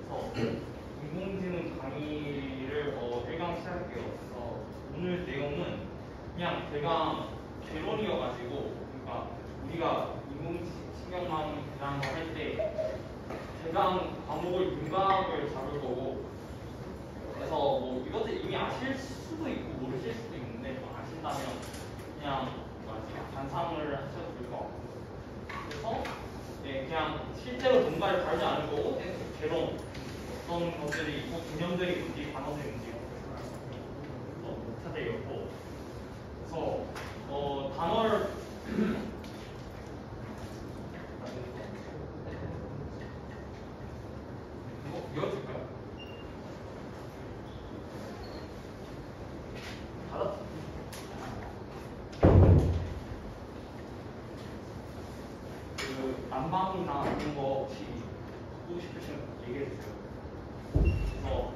그래서 인공지능 강의를 1강 시작할게요. 그래서 오늘 내용은 그냥 대강 개론이어가지고, 그러니까 우리가 인공신경망 대상을 할 때 대강 과목을 윤곽을 잡을 거고, 그래서 뭐 이것도 이미 아실 수도 있고 모르실 수도 있는데 뭐 아신다면 그냥 관상을 하셔도 될 것 같고, 그래서 네, 그냥 실제로 뭔가를 다루지 않을 거고 개론, 어떤 것들이 있고 개념들이 뭔지 단어들이 뭔지 찾아야겠고, 그래서 단어를 외워줄까요? 난방이나 이런 거 혹시 보고 싶으시면 얘기해주세요. 그래서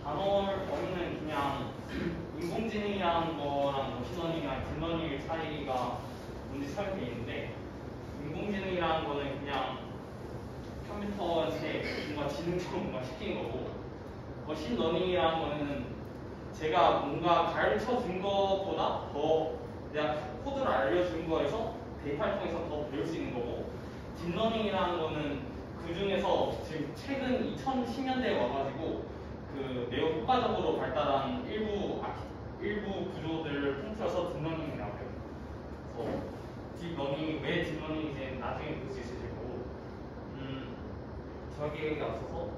단어를 보면은 그냥 인공지능이라는 거랑 머신러닝이랑 딥러닝의 차이가 뭔지 설명돼 있는데, 인공지능이라는 거는 그냥 컴퓨터한테 뭔가 지능적으로 뭔가 시킨 거고, 머신러닝이라는 거는 제가 뭔가 가르쳐 준 것보다 더 내가 코드를 알려준 거에서 데이터를 통해서 더 배울 수 있는 거고, 딥러닝이라는 거는 그 중에서 지금 최근 2010년대에 와가지고 그 매우 효과적으로 발달한 일부 구조들을 통틀어서 딥러닝이라고 해요. 그래서 딥러닝이 왜 딥러닝인지 나중에 볼 수 있으실 거고, 저기에 앞서서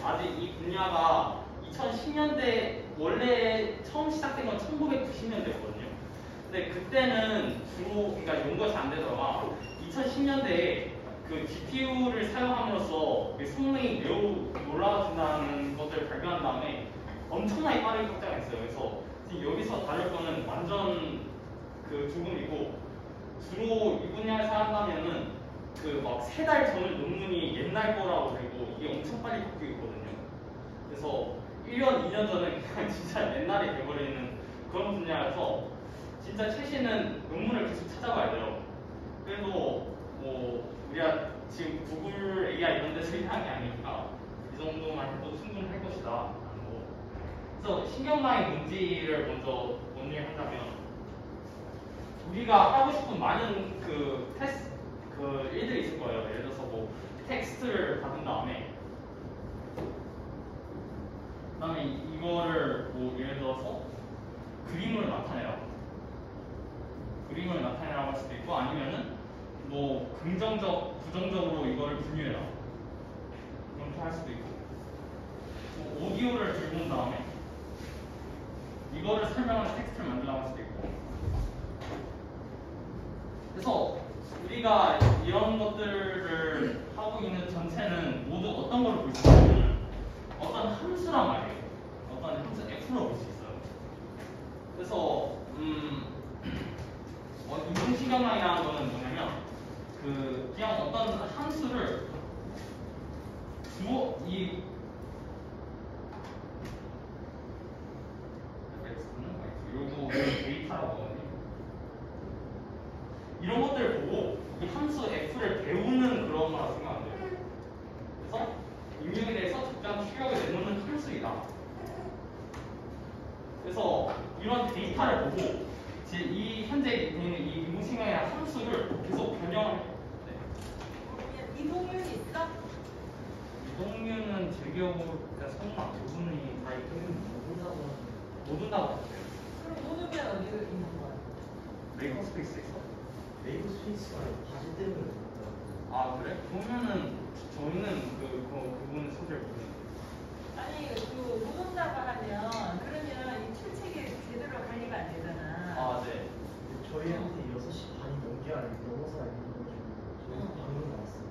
아직 이 분야가 2010년대 원래 처음 시작된 건 1990년대였거든요. 근데 그때는 주로 그러니까 용것이 안 되다가 2010년대에 그 GPU를 사용함으로써 성능이 매우 놀라워진다는 것들을 발견한 다음에 엄청나게 빠르게 확장했어요. 그래서 지금 여기서 다룰 거는 완전 그 죽음이고, 주로 이 분야에서 한다면은 그 막 3달 전의 논문이 옛날 거라고 그리고 이게 엄청 빨리 바뀌고 있거든요. 그래서 1년, 2년 전에 그냥 진짜 옛날이 돼버리는 그런 분야라서 진짜 최신은 논문을 계속 찾아봐야 돼요. 그래도 뭐 우리가 지금 구글 AI 이런 데서 일하는 게 아니니까 이 정도만 해도 충분할 것이다 라는 거. 그래서 신경망의 문제를 먼저 논의를 한다면, 우리가 하고 싶은 많은 그 테스트 그 일들이 있을 거예요. 예를 들어서 뭐 텍스트를 받은 다음에 그다음에 이거를 뭐 예를 들어서 그림을 나타내라고 할 수도 있고, 아니면은 뭐 긍정적, 부정적으로 이거를 분류해라 이렇게 할 수도 있고, 뭐 오디오를 들고 온 다음에 이거를 설명하는 텍스트를 만들라고 할 수도 있고. 그래서 우리가 이런 것들을 하고 있는 전체는 모두 어떤 걸 볼 수 있냐면 어떤 함수란 말이에요. 어떤 함수 f로 볼 수 있어요. 그래서 인공신경망이라는 거는 뭐냐면 그냥 어떤 함수를 요거 데이터라고 하거든요. 이런 것들을 보고 이 함수 f를 배우는 그런 거라고 생각하면 돼요. 그래서 입력에 대해서 적절한 출력을 내놓는 함수이다. 그래서 이런 데이터를 보고 이 현재 있는 이 인공신경의 함수를 계속 변형을. 이동률이 있어? 이동률은 제 기억으로 설마 5분이 다 못 온다고 봤어요. 그럼 못 오면 어디 있는 거야? 메이커 스페이스에서? 메이커 스페이스가 과제 때문에 아 그래? 그러면은 저희는 그 부분 소재를 모르는. 아니 못 온다고 하면 그러면 이 출첵이 제대로 관리가 안 되잖아. 아 네. 저희한테 6시 반이 넘게 넘어서 알려줘가지고 저희 방금 나왔어요.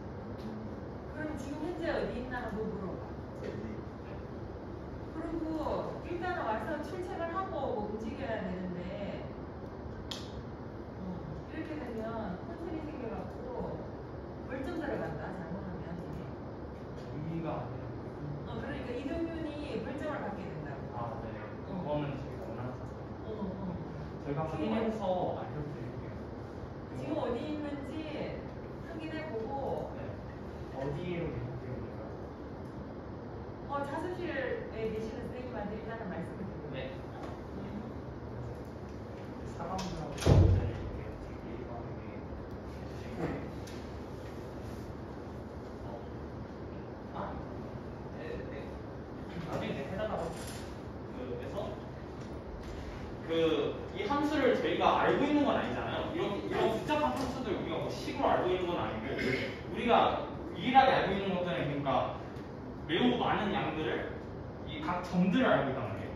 그럼 지금 현재 어디 있나 한번 물어봐. 그리고 일단은 와서 출첵을 하고 뭐 움직여야 되는데 이렇게 되면 혼선이 생겨갖고 벌점 들어간다. 잘못하면 우리가 그러니까 이동윤이 벌점을 받게 된다고. 아 네. 그거는 저희가 원하는 저희가 확인해서 알려드릴게요. 지금 어디 있는지 확인해보고. 네. 어디로 연락드리는 건가요? 자습실에 계시는 선생님한테 일단은 말씀을 드려요. 네. 사과문하고 이렇게 일반하게 해주시고 네. 나중에 해달라고. 그래서 이 함수를 저희가 알고 있는 건 아니잖아요. 이런 복잡한 함수들 우리가 뭐 식으로 알고 있는 건 아니고 우리가 유일하게 알고 있는 것들은 그러니까 매우 많은 양들을 이 각 점들을 알고 있단 말이에요.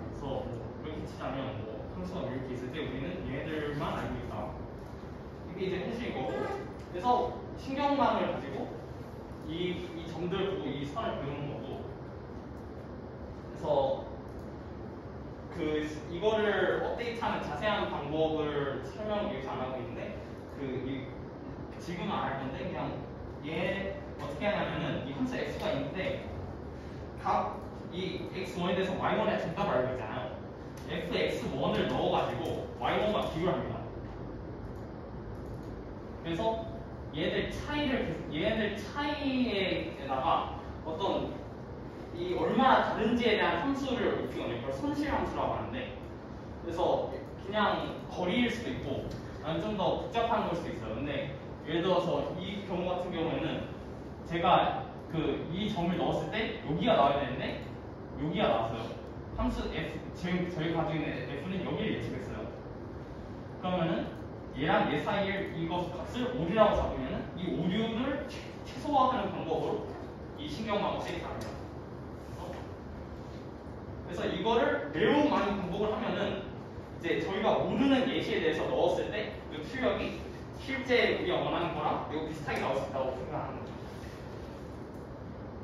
그래서 뭐 이렇게 치자면 뭐 함수가 이렇게 있을 때 우리는 얘네들만 알고 있다. 이게 이제 현실인 거고. 그래서 신경망을 가지고 이 점들 보고 이 선을 그리는 거고. 그래서 이거를 업데이트하는 자세한 방법을 설명을 여기서 안 하고 있는데 지금은 안 할 건데 그냥 얘 어떻게 하냐면은 이 함수 x가 있는데 각 이 x1에 대해서 y1의 정답을 알고 있잖아요. fx1을 넣어가지고 y1과 비교를 합니다. 그래서 얘들 차이에다가 어떤 이 얼마나 다른지에 대한 함수를 입히거든요. 그걸 손실함수라고 하는데, 그래서 그냥 거리일 수도 있고, 아니면 좀 더 복잡한 걸 수도 있어요. 근데 예를 들어서 이 경우 같은 경우에는 제가 이 점을 넣었을 때 여기가 나와야 되는데 여기가 나왔어요. 함수 f 저희가 가지고 있는 f는 여기를 예측했어요. 그러면은 얘랑 얘 사이에 이것 값을 오류라고 잡으면은 이 오류를 최소화하는 방법으로 이 신경망을 세입합니다. 그래서 이거를 매우 많이 반복을 하면은 이제 저희가 모르는 예시에 대해서 넣었을 때 그 출력이 실제 우리가 원하는 거랑 매우 비슷하게 나올 수 있다고 생각하는 거죠.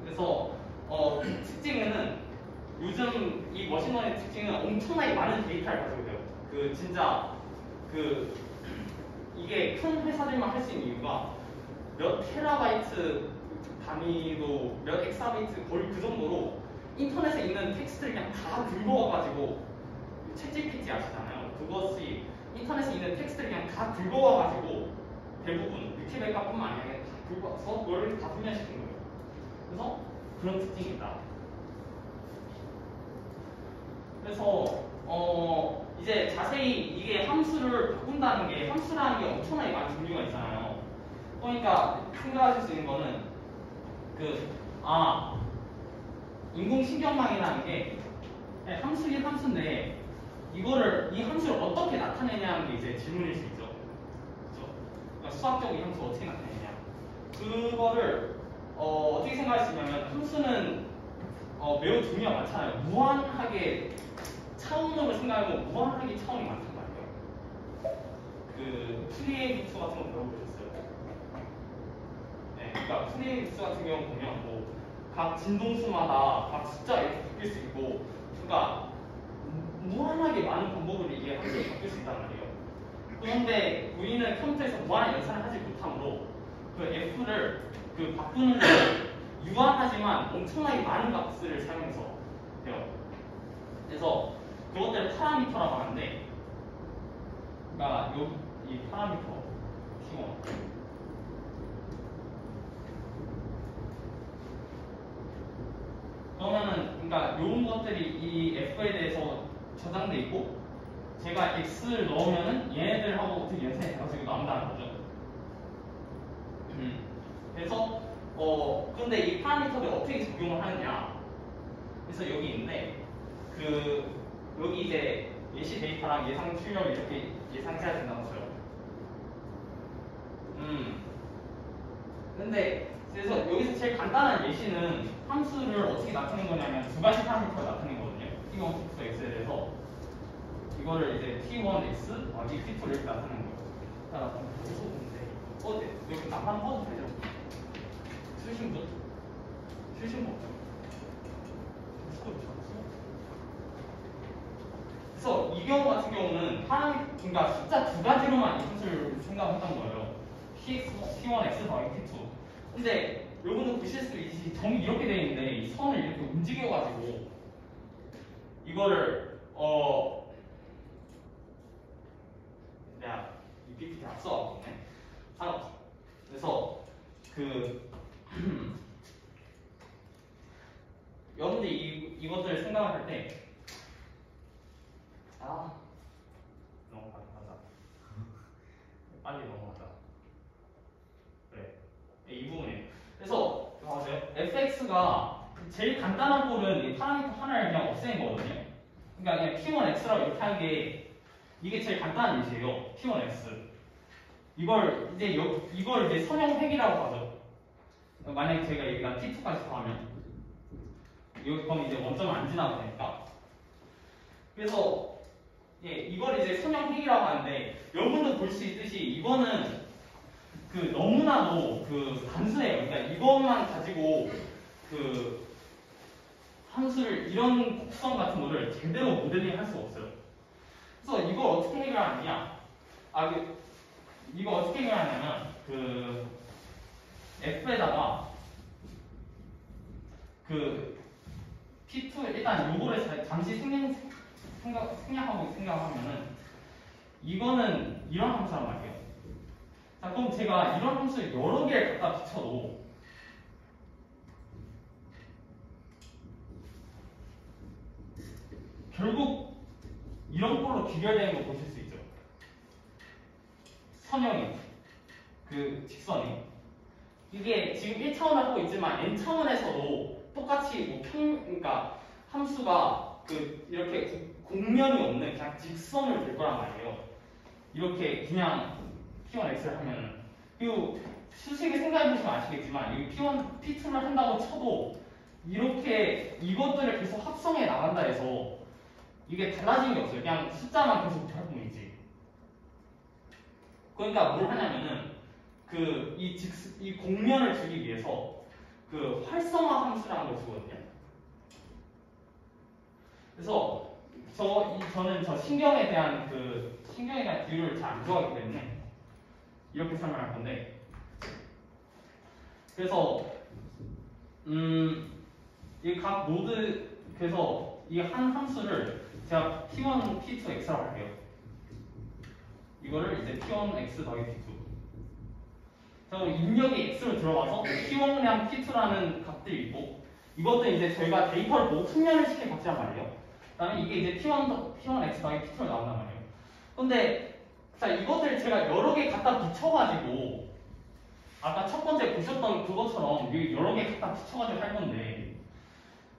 그래서 특징은 요즘 이 머신러닝 특징은 엄청나게 많은 데이터를 가지고 있어요. 진짜 이게 큰 회사들만 할 수 있는 이유가 몇 테라바이트 단위로 몇 엑사바이트 거의 그 정도로 인터넷에 있는 텍스트를 그냥 다 긁어와가지고 챗GPT 아시잖아요. 그것이 인터넷에 있는 텍스트를 그냥 다 긁어와가지고 대부분 위키백과뿐만 아니라 다 긁어와서 그걸 다 분열시킨 거예요. 그래서 그런 특징이 있다. 그래서 이제 자세히 이게 함수를 바꾼다는 게 함수라는 게 엄청나게 많은 종류가 있잖아요. 그러니까 생각하실 수 있는 거는 인공신경망이라는 게 함수긴 함수인데 이 함수를 어떻게 나타내냐는 게 이제 질문일 수 있죠. 그렇죠? 그러니까 수학적으로 이 함수를 어떻게 나타내냐. 그거를 어떻게 생각할 수 있냐면 함수는 매우 종류가 많잖아요. 무한하게 차원으로 생각하면 무한하게 차원이 많단 말이에요. 푸리에 빅수 같은 거 배워보셨어요? 네, 그러니까 푸리에 빅수 같은 경우 보면 각 진동수마다 각 숫자가 이렇게 바뀔 수 있고, 그러니까 무한하게 많은 방법으로 이게 함수가 바뀔 수 있단 말이에요. 그런데 우리는 컴퓨터에서 무한한 연산을 하지 못하므로 f를 바꾸는 건 유한하지만 엄청나게 많은 값을 사용해서 해요. 그래서 그것들을 파라미터라고 하는데, 그러니까 이 파라미터 T1 그러면은 그러니까 이런 것들이 이 f에 대해서 저장돼 있고, 제가 x를 넣으면은 얘네들하고 어떻게 연산이 돼가지고 나온다는 거죠. 그래서 근데 이 파라미터를 어떻게 적용을 하느냐. 그래서 여기 있는데 여기 이제 예시 데이터랑 예상 출력을 이렇게 예상해야 된다고 써요. 근데 그래서 여기서 제일 간단한 예시는 함수를 어떻게 나타낸 거냐면 두 가지 파라미터를 나타낸 거거든요. T1, T2, X에 대해서 이거를 이제 T1X, T2를 이렇게 나타낸 거예요. 자, 계속 보는데 여기 나만 꺼도 되죠? 쓰신 분? 쓰신 분 없죠? 그래서 이 경우 같은 경우는 그러니까 숫자 두 가지로만 이 함수를 생각했던 거예요. T1, X 더하기 T2. 근데 여러분도 보실 수 있듯이 점이 이렇게 되어 있는데 이 선을 이렇게 움직여가지고 이거를 내가 이 PPT 앞서가고 있네. 상관없어. 그래서 여러분들이 이것들을 생각을 할 때 넘어가자. 빨리 넘어가자. 그래. 이 부분이에요. 그래서 봐보세요. fx가 제일 간단한 꼴은 이 파라미터 하나를 그냥 없애는 거거든요. 그러니까 그냥 p1x라고 이렇게 하는 게 이게 제일 간단한 예시예요. p1x. 이걸 이제 선형획이라고 하죠. 만약에 제가 여기다 t2까지 더하면 여기 그럼 이제 원점을 안 지나도 되니까. 그래서 이걸 이제 선형획이라고 하는데 여러분도 볼 수 있듯이 이거는 그 너무나도 그 단순해요. 그러니까 이것만 가지고 그 함수를 이런 곡선 같은 거를 제대로 모델링 할 수가 없어요. 그래서 이걸 어떻게 해결하느냐? 이거 어떻게 해결하냐면 그 f에다가 그 p2 일단 요거를 잠시 생략하면은 이거는 이런 함수란 말이에요. 자, 그럼 제가 이런 함수를 여러 개를 갖다 붙여도 결국 이런 걸로 귀결되는 거 보실 수 있죠. 선형이 그 직선이 이게 지금 1차원을 하고 있지만 n차원에서도 똑같이 뭐 그러니까 함수가 그 이렇게 곡면이 없는 그냥 직선을 될 거란 말이에요. 이렇게 그냥 p1x를 하면은 그리고 수식을 생각해 보시면 아시겠지만 이 p2를 한다고 쳐도 이렇게 이것들을 계속 합성해 나간다 해서 이게 달라지는 게 없어요. 그냥 숫자만 계속 다를 뿐이지. 그러니까 뭘 하냐면은 이 곡면을 주기 위해서 그 활성화 함수라는 걸 주거든요. 그래서 저는 신경에 대한 비율을 잘 안 좋아하기 때문에 이렇게 설명할 건데, 그래서 이 각 노드 그래서 이 한 함수를 제가 p1, p2, x라고 할게요. 이거를 이제 p1x 더하기 p2. 자, 입력이 x로 들어가서 p1랑 p2라는 값들이 있고, 이것도 이제 저희가 데이터를 보고 숙련을 시킨 값이란 말이에요. 그다음에 이게 이제 p1x 더하기 p2로 나온단 말이에요. 근데 자, 이것들 제가 여러 개 갖다 붙여가지고 아까 첫 번째 보셨던 그것처럼 여러 개 갖다 붙여가지고 할 건데,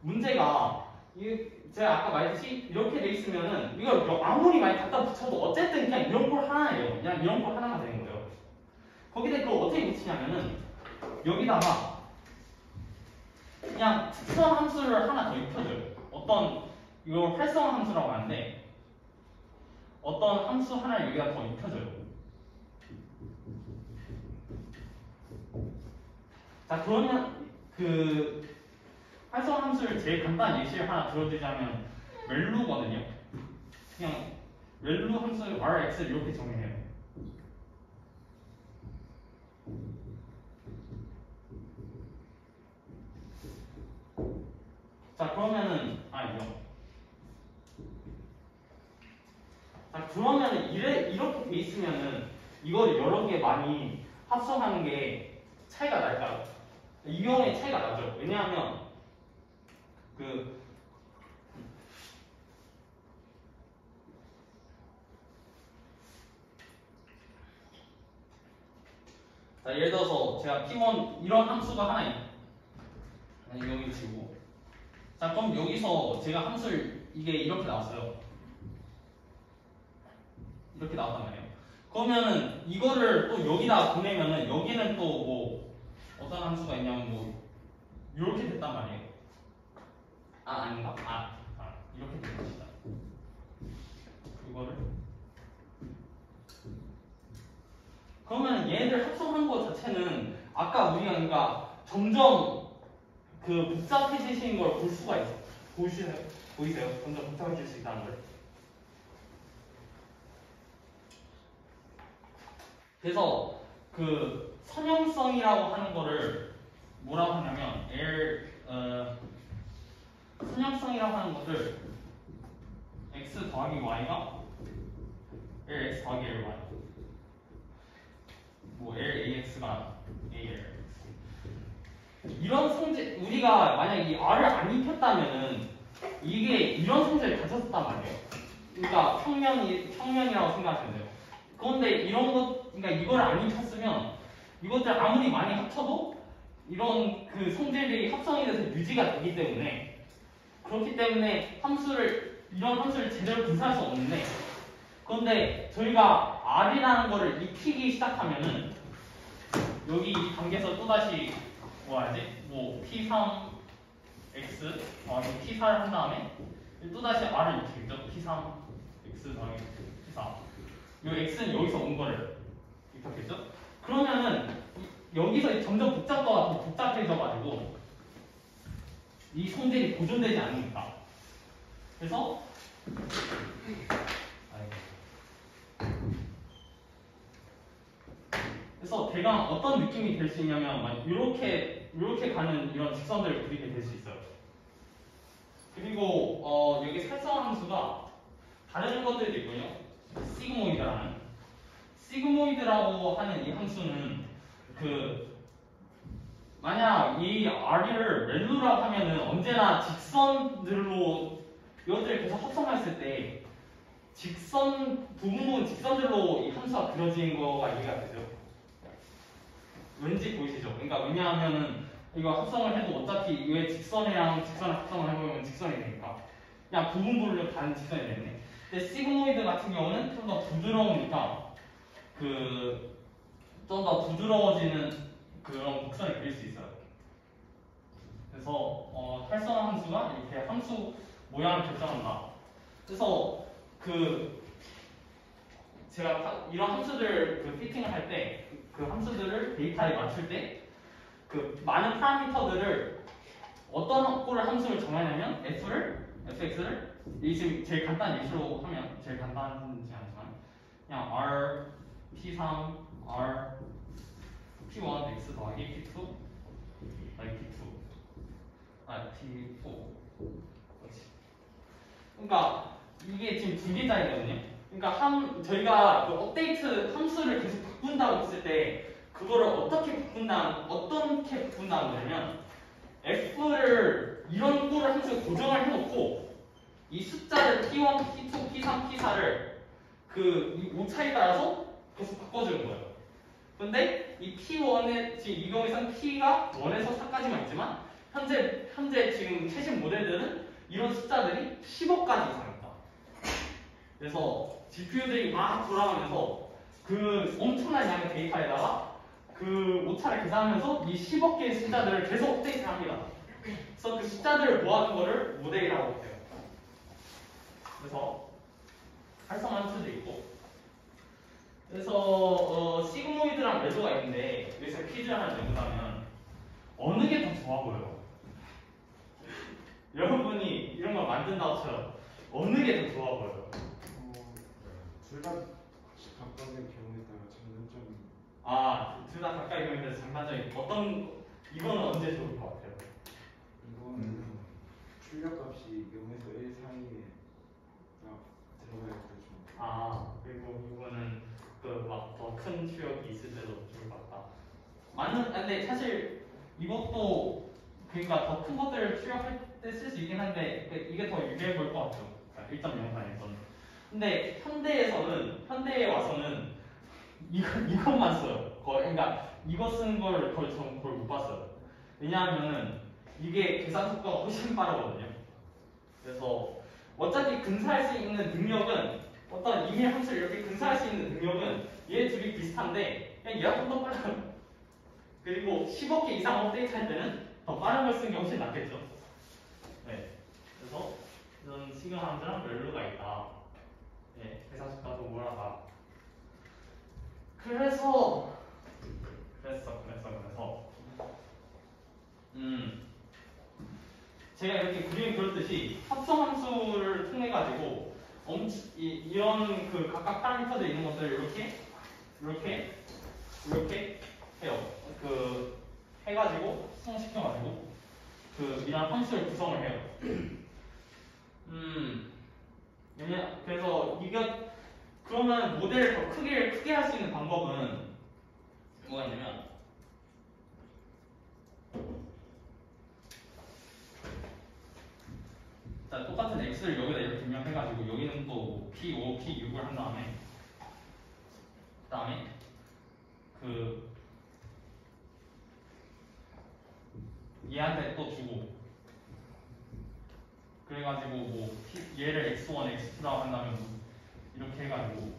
문제가 제가 아까 말했듯이 이렇게 돼 있으면은 이걸 아무리 많이 갖다 붙여도 어쨌든 그냥 이런 꼴 하나예요. 그냥 이런 꼴 하나가 되는 거예요. 거기다 그걸 어떻게 붙이냐면은 여기다가 그냥 특성 함수를 하나 더 입혀줘요. 이걸 활성화 함수라고 하는데 어떤 함수 하나를 여기다 더 입혀줘요. 자, 그러면 그 활성화 함수를 제일 간단한 예시를 하나 들어드리자면 렐루거든요. 그냥 렐루 함수 rx를 이렇게 정의해요. 자, 그러면은 자, 그러면은 이렇게 돼 있으면은 이걸 여러 개 많이 합성하는 게 차이가 날까요? 이 경우에 차이가 나죠. 왜냐하면 자, 예를 들어서 제가 p1 이런 함수가 하나 여기 치고, 자, 그럼 여기서 제가 함수를 이게 이렇게 나왔어요. 이렇게 나왔단 말이에요. 그러면은 이거를 또 여기다 보내면은 여기는 또 뭐 어떤 함수가 있냐면 뭐 이렇게 됐단 말이에요. 아닌가? 이렇게 된 것이다. 이거를 그러면 얘네들 합성한 것 자체는 아까 우리가 그러니까 점점 그 복잡해지시는 걸 볼 수가 있어. 보이세요? 점점 복잡해질 수 있다는 걸. 그래서 그 선형성이라고 하는 거를 뭐라고 하냐면 선형성이라고 하는 것을 x 더하기 y가 lx 더하기 ly 뭐 lax가 alx 이런 성질 우리가 만약 이 R을 안 입혔다면은 이게 이런 성질을 가졌었단 말이에요. 그러니까 평면이라고 생각하시면 돼요. 그런데 이런 것, 그러니까 이걸 안 입혔으면 이것들 아무리 많이 합쳐도 이런 그 성질들이 합성이 돼서 유지가 되기 때문에 그렇기 때문에 이런 함수를 제대로 분사할 수 없는데 그런데 저희가 R이라는 거를 입히기 시작하면은 여기 이 단계에서 또다시 뭐 하지? 뭐 P3X P4를 한 다음에 또다시 R을 입히겠죠? P3X 더하기 P4 이 X는 여기서 온 거를 입혔겠죠? 그러면은 여기서 점점 복잡도가 더 복잡해져가지고 이 성질이 보존되지 않으니까 그래서 대강 어떤 느낌이 될 수 있냐면 막 이렇게 가는 이런 직선들을 그리게 될 수 있어요. 그리고 여기 살성 함수가 다른 것들도 있고요. 시그모이드라고 하는 이 함수는 만약 이 R을 렐루라고 하면은 언제나 직선들로 이것들을 계속 합성했을 때 부분 직선들로 이 함수가 그려진 거가 이해가 되죠? 왠지 보이시죠? 그러니까 왜냐하면은 이거 합성을 해도 어차피 왜 직선이랑 직선을 합성을 해보면 직선이 되니까 그냥 부분별로 다른 직선이 되네. 근데 시그모이드 같은 경우는 좀 더 부드러우니까 좀 더 부드러워지는 그런 곡선을 그릴 수 있어요. 그래서 활성화 함수가 이렇게 함수 모양을 결정한다. 그래서 제가 이런 함수들 피팅을 할 때 그 함수들을 데이터에 맞출 때 많은 파라미터들을 어떤 꼴을 함수를 정하냐면 fx를 이 지금 제일 간단한 예시로 하면 제일 간단하지 않지만 그냥 r p3 r p1 x 더하기 p2 p4 그렇지. 그러니까 이게 지금 두 개짜리거든요. 그러니까 저희가 업데이트 함수를 계속 바꾼다고 했을 때 그거를 어떻게 바꾼다는 거냐면 f를 이런 꼴을 함수에 고정을 해놓고 이 숫자를 p1, p2, p3, p4를 이 오차에 따라서 계속 바꿔주는 거예요. 근데 이 p1의 지금 이 경우에서는 p가 1에서 4까지만 있지만 현재 지금 최신 모델들은 이런 숫자들이 10억까지 이상입니다. 그래서 GPU들이 막 돌아가면서 엄청난 양의 데이터에다가 오차를 계산하면서 이 10억 개의 숫자들을 계속 업데이트를 합니다. 그래서 그 숫자들을 모아둔 거를 모델이라고 해요. 그래서 활성화 함수도 있고 그래서 시그모이드랑 렐루가 있는데 여기서 퀴즈를 하나 내보자면 어느 게 더 좋아 보여요? 여러분이 이런 걸 만든다고 쳐요. 어느 게 더 좋아 보여요? 둘 다 각각의 경우에 따라 장단점이 둘 다 각각의 경우에 따라 장단점이 이거는 언제 좋을 것 같아요? 이거는 출력값이 0에서 1 사이에 딱 들어가야 되죠. 그리고 이거는 막 더 큰 출력이 있을 때도 좋을 것 같다. 근데 사실 이것도 그러니까 더 큰 것들을 출력할 때 쓸 수 있긴 한데 이게 더 유리해 보일 것 같죠. 1.0단에서는. 근데 현대에 와서는 이것만 써요. 그러니까 이거 쓰는 걸 거의 전 거의 못 봤어요. 왜냐하면은 이게 계산 속도가 훨씬 빠르거든요. 그래서 어차피 근사할 수 있는 능력은 어떤 이미 함수를 이렇게 근사할 수 있는 능력은 얘 둘이 비슷한데 그냥 얘가 좀 더 빨라요. 그리고 10억 개 이상 업데이트 할 때는 더 빠른 걸 쓰는 게 훨씬 낫겠죠. 네. 그래서 이런 시그마 함수랑 렐루가 있다. 네. 계산 속도가 더 몰아가. 그래서 제가 이렇게 그림 그렸듯이 합성함수를 통해 가지고 이런 각각 파라미터들 있는 것들을 이렇게 해요. 해가지고 구성시켜가지고 이런 함수를 구성을 해요. 그래서 그러면 모델을 더 크게 할 수 있는 방법은 뭐가 있냐면 자, 똑같은 x를 여기다 이렇게 입력해가지고 여기는 또 p5, p6을 한 다음에 그 얘한테 또 주고 그래가지고 뭐 얘를 x1, x2라고 한다면 이렇게 해가지고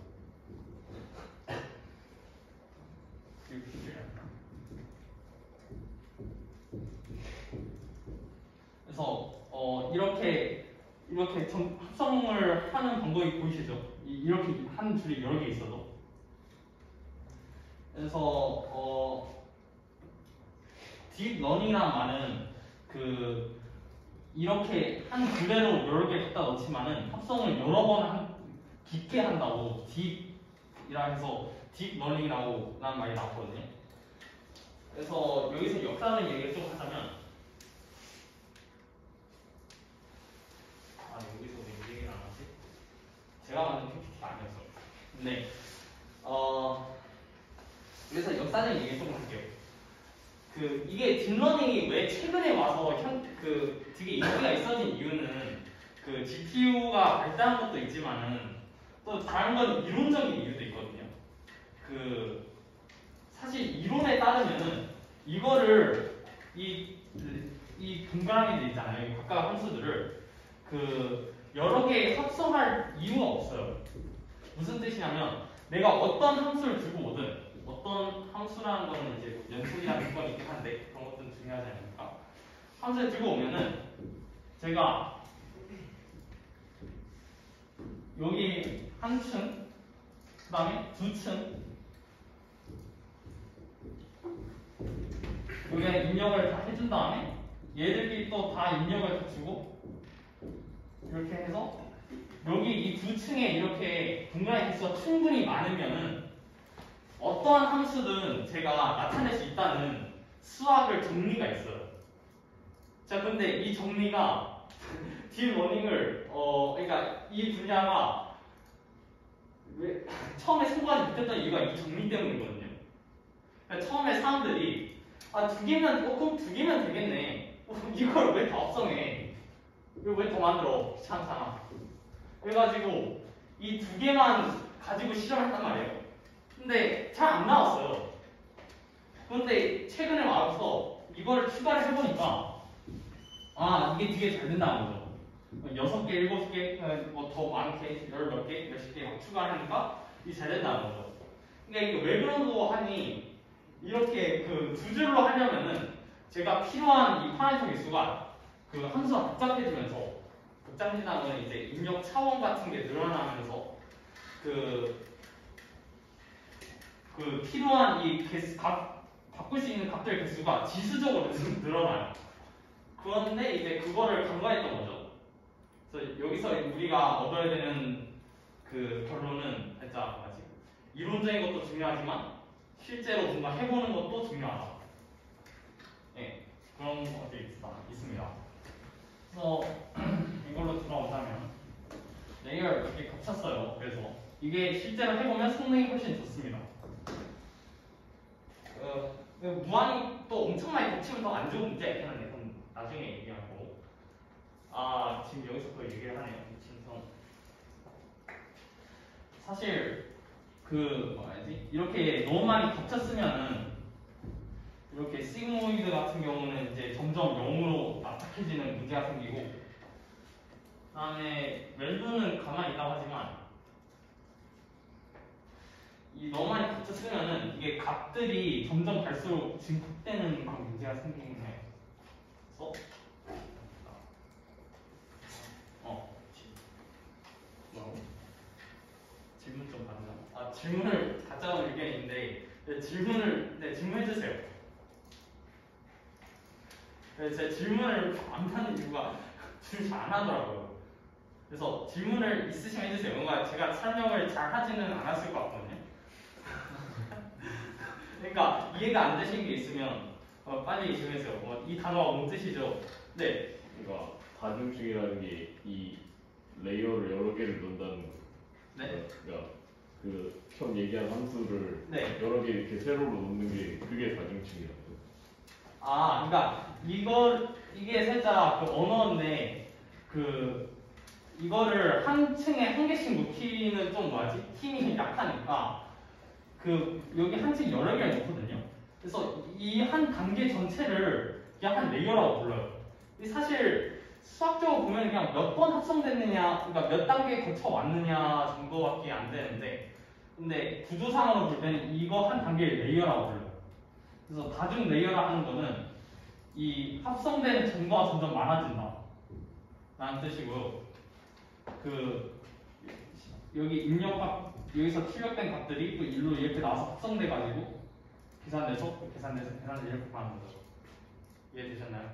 그래서 이렇게 합성을 하는 방법이 보이시죠? 이렇게 한 줄이 여러 개 있어도. 그래서 딥러닝이라는 말은 이렇게 한 줄에로 여러 개 갖다 넣지만은 합성을 여러 번 깊게 한다고 딥이라 해서 딥러닝이라고 라는 말이 나왔거든요. 그래서 여기서 역사는 얘기를 좀 하자면 여기서 왜 이 얘기를 안 하지? 제가 만든 PPT가 아니었어요. 근데 그래서 역사적인 얘기 조금 할게요. 이게 딥러닝이 왜 최근에 와서 되게 인기가 있어진 이유는 GPU가 발달한 것도 있지만은 또 다른 건 이론적인 이유도 있거든요. 사실 이론에 따르면은 이거를 이 동그라미들 있잖아요. 각각 함수들을 여러 개 합성할 이유가 없어요. 무슨 뜻이냐면 내가 어떤 함수를 들고 오든 어떤 함수라는 거는 이제 연속이라는 건 있긴 한데 그런 것들은 중요하지 않습니까? 함수를 들고 오면은 제가 여기 한 층, 그 다음에 두 층 여기에 입력을 다 해준 다음에 얘들끼리 또 다 입력을 다 주고 이렇게 해서 여기 이 두 층에 이렇게 동그라미 개수가 충분히 많으면은 어떠한 함수든 제가 나타낼 수 있다는 수학을 정리가 있어요. 자, 근데 이 정리가 딥러닝을 그러니까 이 분야가 왜 처음에 성공하지 못했던 이유가 이 정리 때문이거든요. 그러니까 처음에 사람들이 그럼 두 개면 되겠네. 이걸 왜 더 합성해? 이걸 왜 더 만들어? 귀찮잖아. 그래가지고 이 두 개만 가지고 실험했단 말이에요. 근데 잘 안 나왔어요. 그런데 최근에 와서 이걸 추가를 해보니까 이게 되게 잘 된다는 거죠. 6개, 7개, 뭐 더 많게, 10몇 개, 몇십 개 막 추가를 하니까 이게 잘 된다는 거죠. 그러니까 이게 왜 그런거 하니 이렇게 두 줄로 하려면은 제가 필요한 이 파라미터 개수가 함수가 복잡해지면서 복잡해진다는 건 이제 입력 차원 같은 게 늘어나면서 필요한 이 바꿀 수 있는 값들 개수가 지수적으로 늘어나요. 그런데 이제 그거를 간과했던 거죠. 그래서 여기서 우리가 얻어야 되는 결론은 살짝 이론적인 것도 중요하지만 실제로 뭔가 해보는 것도 중요하다. 네, 그런 것들이 있습니다. 그래서 이걸로 돌아오자면 레이어가 이렇게 겹쳤어요. 그래서 이게 실제로 해보면 성능이 훨씬 좋습니다. 무한히 또 엄청 많이 겹치면 더 안 좋은 문제가 있긴 한데 그건 나중에 얘기하고 지금 여기서 또 얘기를 하네요. 진성. 사실 이렇게 너무 많이 겹쳤으면은 이렇게 시그모이드 같은 경우는 이제 점점 0으로 납작해지는 문제가 생기고 그 다음에 웰브는 가만히 있다고 하지만 너무 많이 겹쳤으면은 이게 값들이 점점 갈수록 증폭되는 그런 문제가 생기긴 해요. 질문 좀 받나? 질문을 받자는 의견인데 질문해주세요. 제 질문을 안 하는 이유가 질문 잘 안 하더라고요. 그래서 질문을 있으시면 해주세요. 뭔가 제가 설명을 잘 하지는 않았을 것 같거든요. 그러니까 이해가 안 되신 게 있으면 빨리 질문해주세요. 이 단어가 뭔 뜻이죠? 네. 그러니까 다중층이라는 게 이 레이어를 여러 개를 넣는다는 거. 네. 그러니까 처음 얘기한 함수를 네. 여러 개 이렇게 세로로 놓는 게 그게 다중층이라고. 그러니까 이게 살짝 언어인데 이거를 한 층에 한 개씩 놓기는 좀 뭐하지? 팀이 약하니까 여기 한 층 여러 개를 놓거든요. 그래서 이 한 단계 전체를 그냥 한 레이어라고 불러요. 사실 수학적으로 보면 그냥 몇 번 합성됐느냐, 그러니까 몇 단계 거쳐 왔느냐 정도밖에 안 되는데, 근데 구조상으로 볼 때는 이거 한 단계를 레이어라고 불러요. 그래서 다중 레이어라 하는 거는 이 합성되는 정보가 점점 많아진다 라는 뜻이고요. 여기 입력값, 여기서 출력된 값들이 또 일로 이렇게 나와서 합성돼가지고 계산돼서 이렇게 가는 거죠. 이해되셨나요?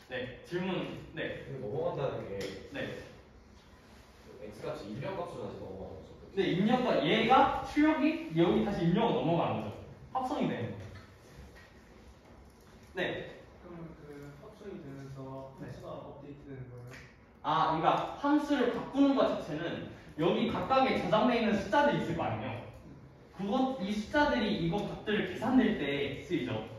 네, 질문. 네. 근데 넘어간다는 게 네. x값이 입력값으로 다시 넘어가는 거죠. 네, 입력과 얘가 출력이 여기 다시 입력으로 넘어가는 거죠. 합성이 되는 거예요. 네. 그러면 그 합성이 되면서 함수가 업데이트되는 거예요? 그러니까 함수를 바꾸는 것 자체는 여기 각각에 저장되어 있는 숫자들이 있을 거 아니에요. 이 숫자들이 이거 값들을 계산될 때 쓰이죠.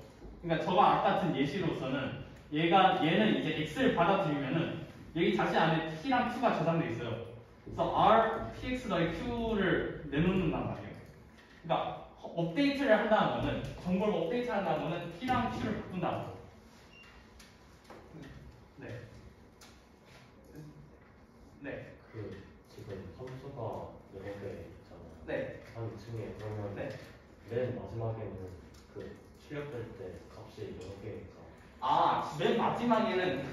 그러니까 저가 아까 같은 예시로서는 얘는 이제 x를 받아들이면은 여기 자식 안에 t랑 q가 저장돼 있어요. 그래서 r, px 더하기 q를 내놓는단 말이에요. 그러니까 업데이트를 한다는 거는, 정보를 업데이트한다는 거는 t랑 q를 바꾼다는 거예요. 네. 네. 지금 함수가 여러 개 있잖아요. 네. 한 층에 그러면 네. 맨 마지막에는 출력될 때 값이 여러 개니까. 맨 마지막에는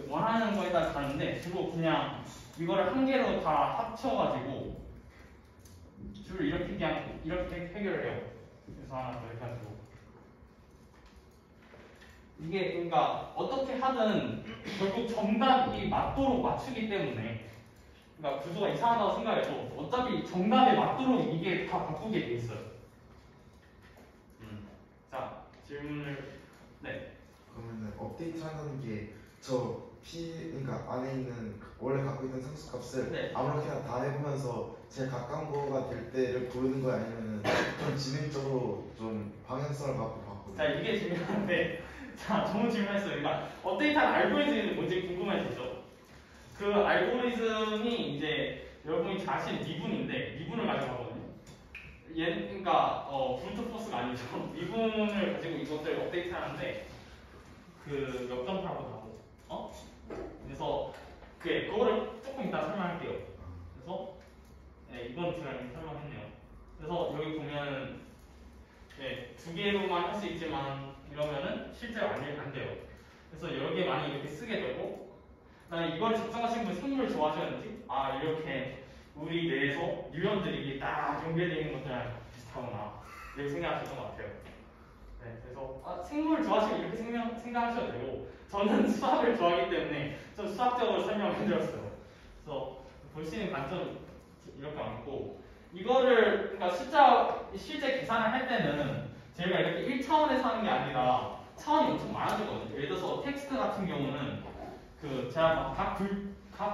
원하는 거에 따라 다른데, 주로 그냥 이거를 한 개로 다 합쳐가지고 주로 이렇게 해결을 해요. 그래서 하나 더 이렇게 가지고 이게 그러니까 어떻게 하든 결국 정답이 맞도록 맞추기 때문에, 그러니까 구조가 이상하다고 생각해도 어차피 정답에 맞도록 이게 다 바꾸게 돼 있어요. 자, 질문을. 네. 그러면은 업데이트 한다는 게 그러니까 안에 있는 원래 갖고 있는 상수값을 네. 아무렇게나 다 해보면서 제일 가까운 거가 될 때를 고르는 거야, 아니면은 좀 지능적으로 좀 방향성을 갖고 바꾸는? 자, 이게 중요한데, 자, 좋은 질문했어요. 그러니까 업데이트한 알고리즘이 뭔지 궁금해지죠? 그 알고리즘이 이제 여러분이 잘 아시는 미분인데, 미분을 가지고 하거든요. 그러니까 브루트 포스가 아니죠. 미분을 가지고 이것들 업데이트 하는데 역점파라고 하고, 그래서 그거를 조금 이따 설명할게요. 그래서 이번 제가 이미 설명했네요. 그래서 여기 보면 두 개로만 할 수 있지만 이러면은 실제로 안 돼요. 그래서 여러 개 많이 이렇게 쓰게 되고, 그다음에 이걸 작성하신 분 생물을 좋아하셨는지, 이렇게 우리 뇌에서 뉴런들이 딱 연결되어 있는 것들이랑 비슷하구나 이렇게 생각하셨던 것 같아요. 네, 그래서 생물을 좋아하시면 이렇게 생각하셔도 되고, 저는 수학을 좋아하기 때문에 좀 수학적으로 설명을 해드렸어요. 그래서 볼 수 있는 관점 이렇게 많고, 이거를 그러니까 숫자 실제 계산을 할 때는 저희가 이렇게 1차원에서 하는 게 아니라 차원이 엄청 많아지거든요. 예를 들어서 텍스트 같은 경우는 제가 각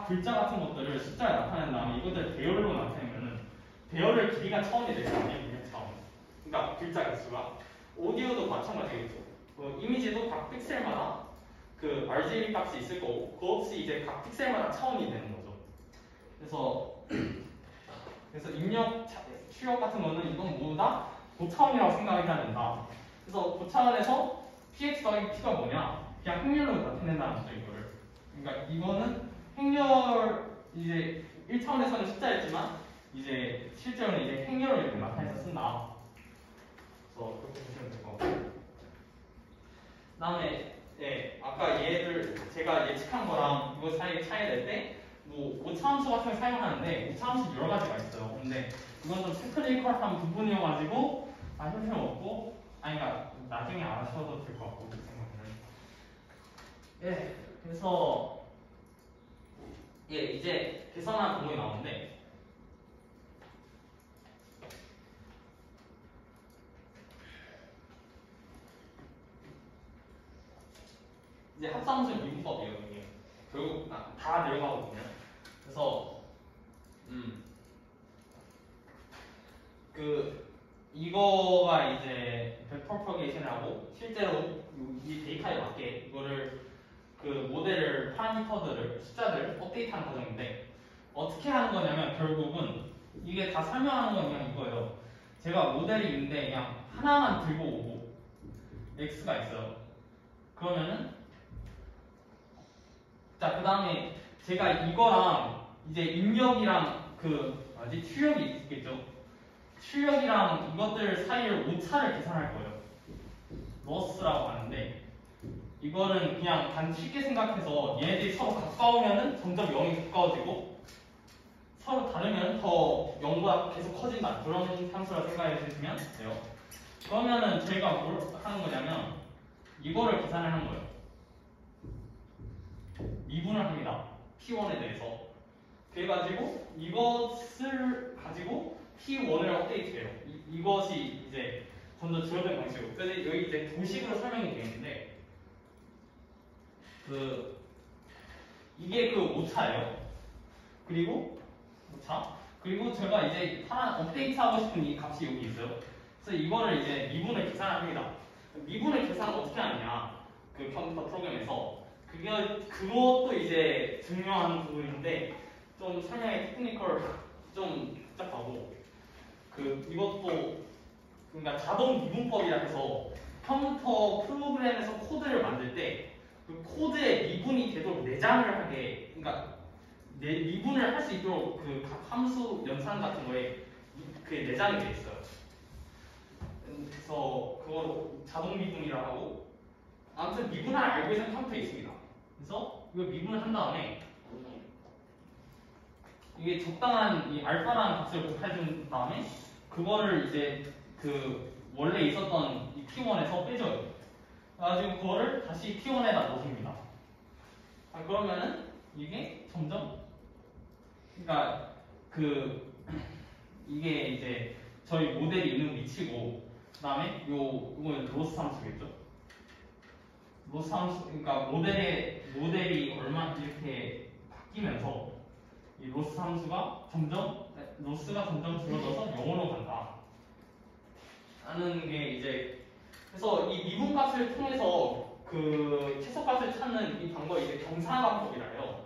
글자 같은 것들을 숫자에 나타낸 다음에 이것들을 배열로 나타내면은 배열을 길이가 차원이 될 거 아니에요, 200차원. 그러니까 글자 개수가. 오디오도 마찬가지겠죠. 이미지도 각 픽셀마다 RGB 값이 있을 거고, 그 없이 이제 각 픽셀마다 차원이 되는 거죠. 그래서 입력, 출력 같은 거는 이건 모두 다 고차원이라고 생각해야 된다. 그래서 고차원에서 px 더하기 q가 뭐냐? 그냥 행렬로 나타낸다는 거죠, 이거를. 그러니까 이거는 행렬, 이제 1차원에서는 숫자였지만 이제 실제로는 이제 행렬로 이렇게 나타내서 쓴다. 그래서 그렇게 보시면 될 것 같고, 그다음에 아까 얘들 제가 예측한 거랑 이거 사이 차이 낼 때 오차함수 같은 걸 사용하는데, 오차함수 여러 가지가 있어요. 근데 이건 좀 테크니컬한 부분이어가지고 할 필요 없고, 그러니까 나중에 알아셔도 될 것 같고, 그 생각은. 그래서 이제 계산한 공목이 나오는데, 이제 합성함수 미분법이에요, 이게. 결국 다 내려가거든요. 그래서 이거가 이제 벡터 프로게이션이라고, 실제로 이 데이터에 맞게 이거를 모델을 파라미터 파라미터들을 숫자들을 업데이트하는 과정인데 어떻게 하는 거냐면 결국은 이게 다 설명하는 건 그냥 이거예요. 제가 모델이 있는데 그냥 하나만 들고 오고 x가 있어요. 그러면은 자, 그 다음에 제가 이거랑 이제 입력이랑 그 뭐지 출력이 있겠죠. 출력이랑 이것들 사이를 오차를 계산할 거예요. 로스라고 하는데 이거는 그냥 쉽게 생각해서 얘네들이 서로 가까우면은 점점 0이 가까워지고 서로 다르면 더 0보다 계속 커진다. 그런 함수라고 생각해 주시면 돼요. 그러면은 저희가 뭘 하는 거냐면 이거를 계산을 하는 거예요. 미분을 합니다. P1에 대해서. 그래가지고 이것을 가지고 P1을 업데이트해요. 이것이 이제 점점 줄어든 방식으로. 그래서 여기 이제 도식으로 설명이 되어 있는데 이게 그 오차예요. 그리고 오차. 그리고 제가 이제 하나 업데이트하고 싶은 이 값이 여기 있어요. 그래서 이거를 이제 미분을 계산합니다. 미분을 계산을 어떻게 하느냐? 그 컴퓨터 프로그램에서 그것도 이제 중요한 부분인데 좀 설명의 테크니컬 좀 복잡하고 이것도 그러니까 자동 미분법이라 해서 컴퓨터 프로그램에서 코드를 만들 때 그 코드에 미분이 되도록 내장을 하게 그러니까 미분을 할 수 있도록 그 각 함수 연산 같은 거에 그게 내장이 돼 있어요. 그래서 그걸 자동 미분이라 하고 아무튼 미분할 알고리즘 컴퓨터에 있습니다. 그래서 이거 미분을 한 다음에 이게 적당한 이 알파라는 값을 곱해준 다음에 그거를 이제 그 원래 있었던 이 P1에서 빼줘요. 그래가지고 그거를 다시 P1에다 넣습니다. 그러면은 이게 점점 그러니까 이게 이제 저희 모델이 있는 위치고 그다음에 이거는 로스 함수겠죠. 로스 함수 그러니까 모델이 얼마 이렇게 바뀌면서 이 로스 함수가 점점 줄어들어서 0으로 간다. 라는 게 이제 그래서 이 미분값을 통해서 그 최소값을 찾는 이 방법이 이제 경사방법이라 해요.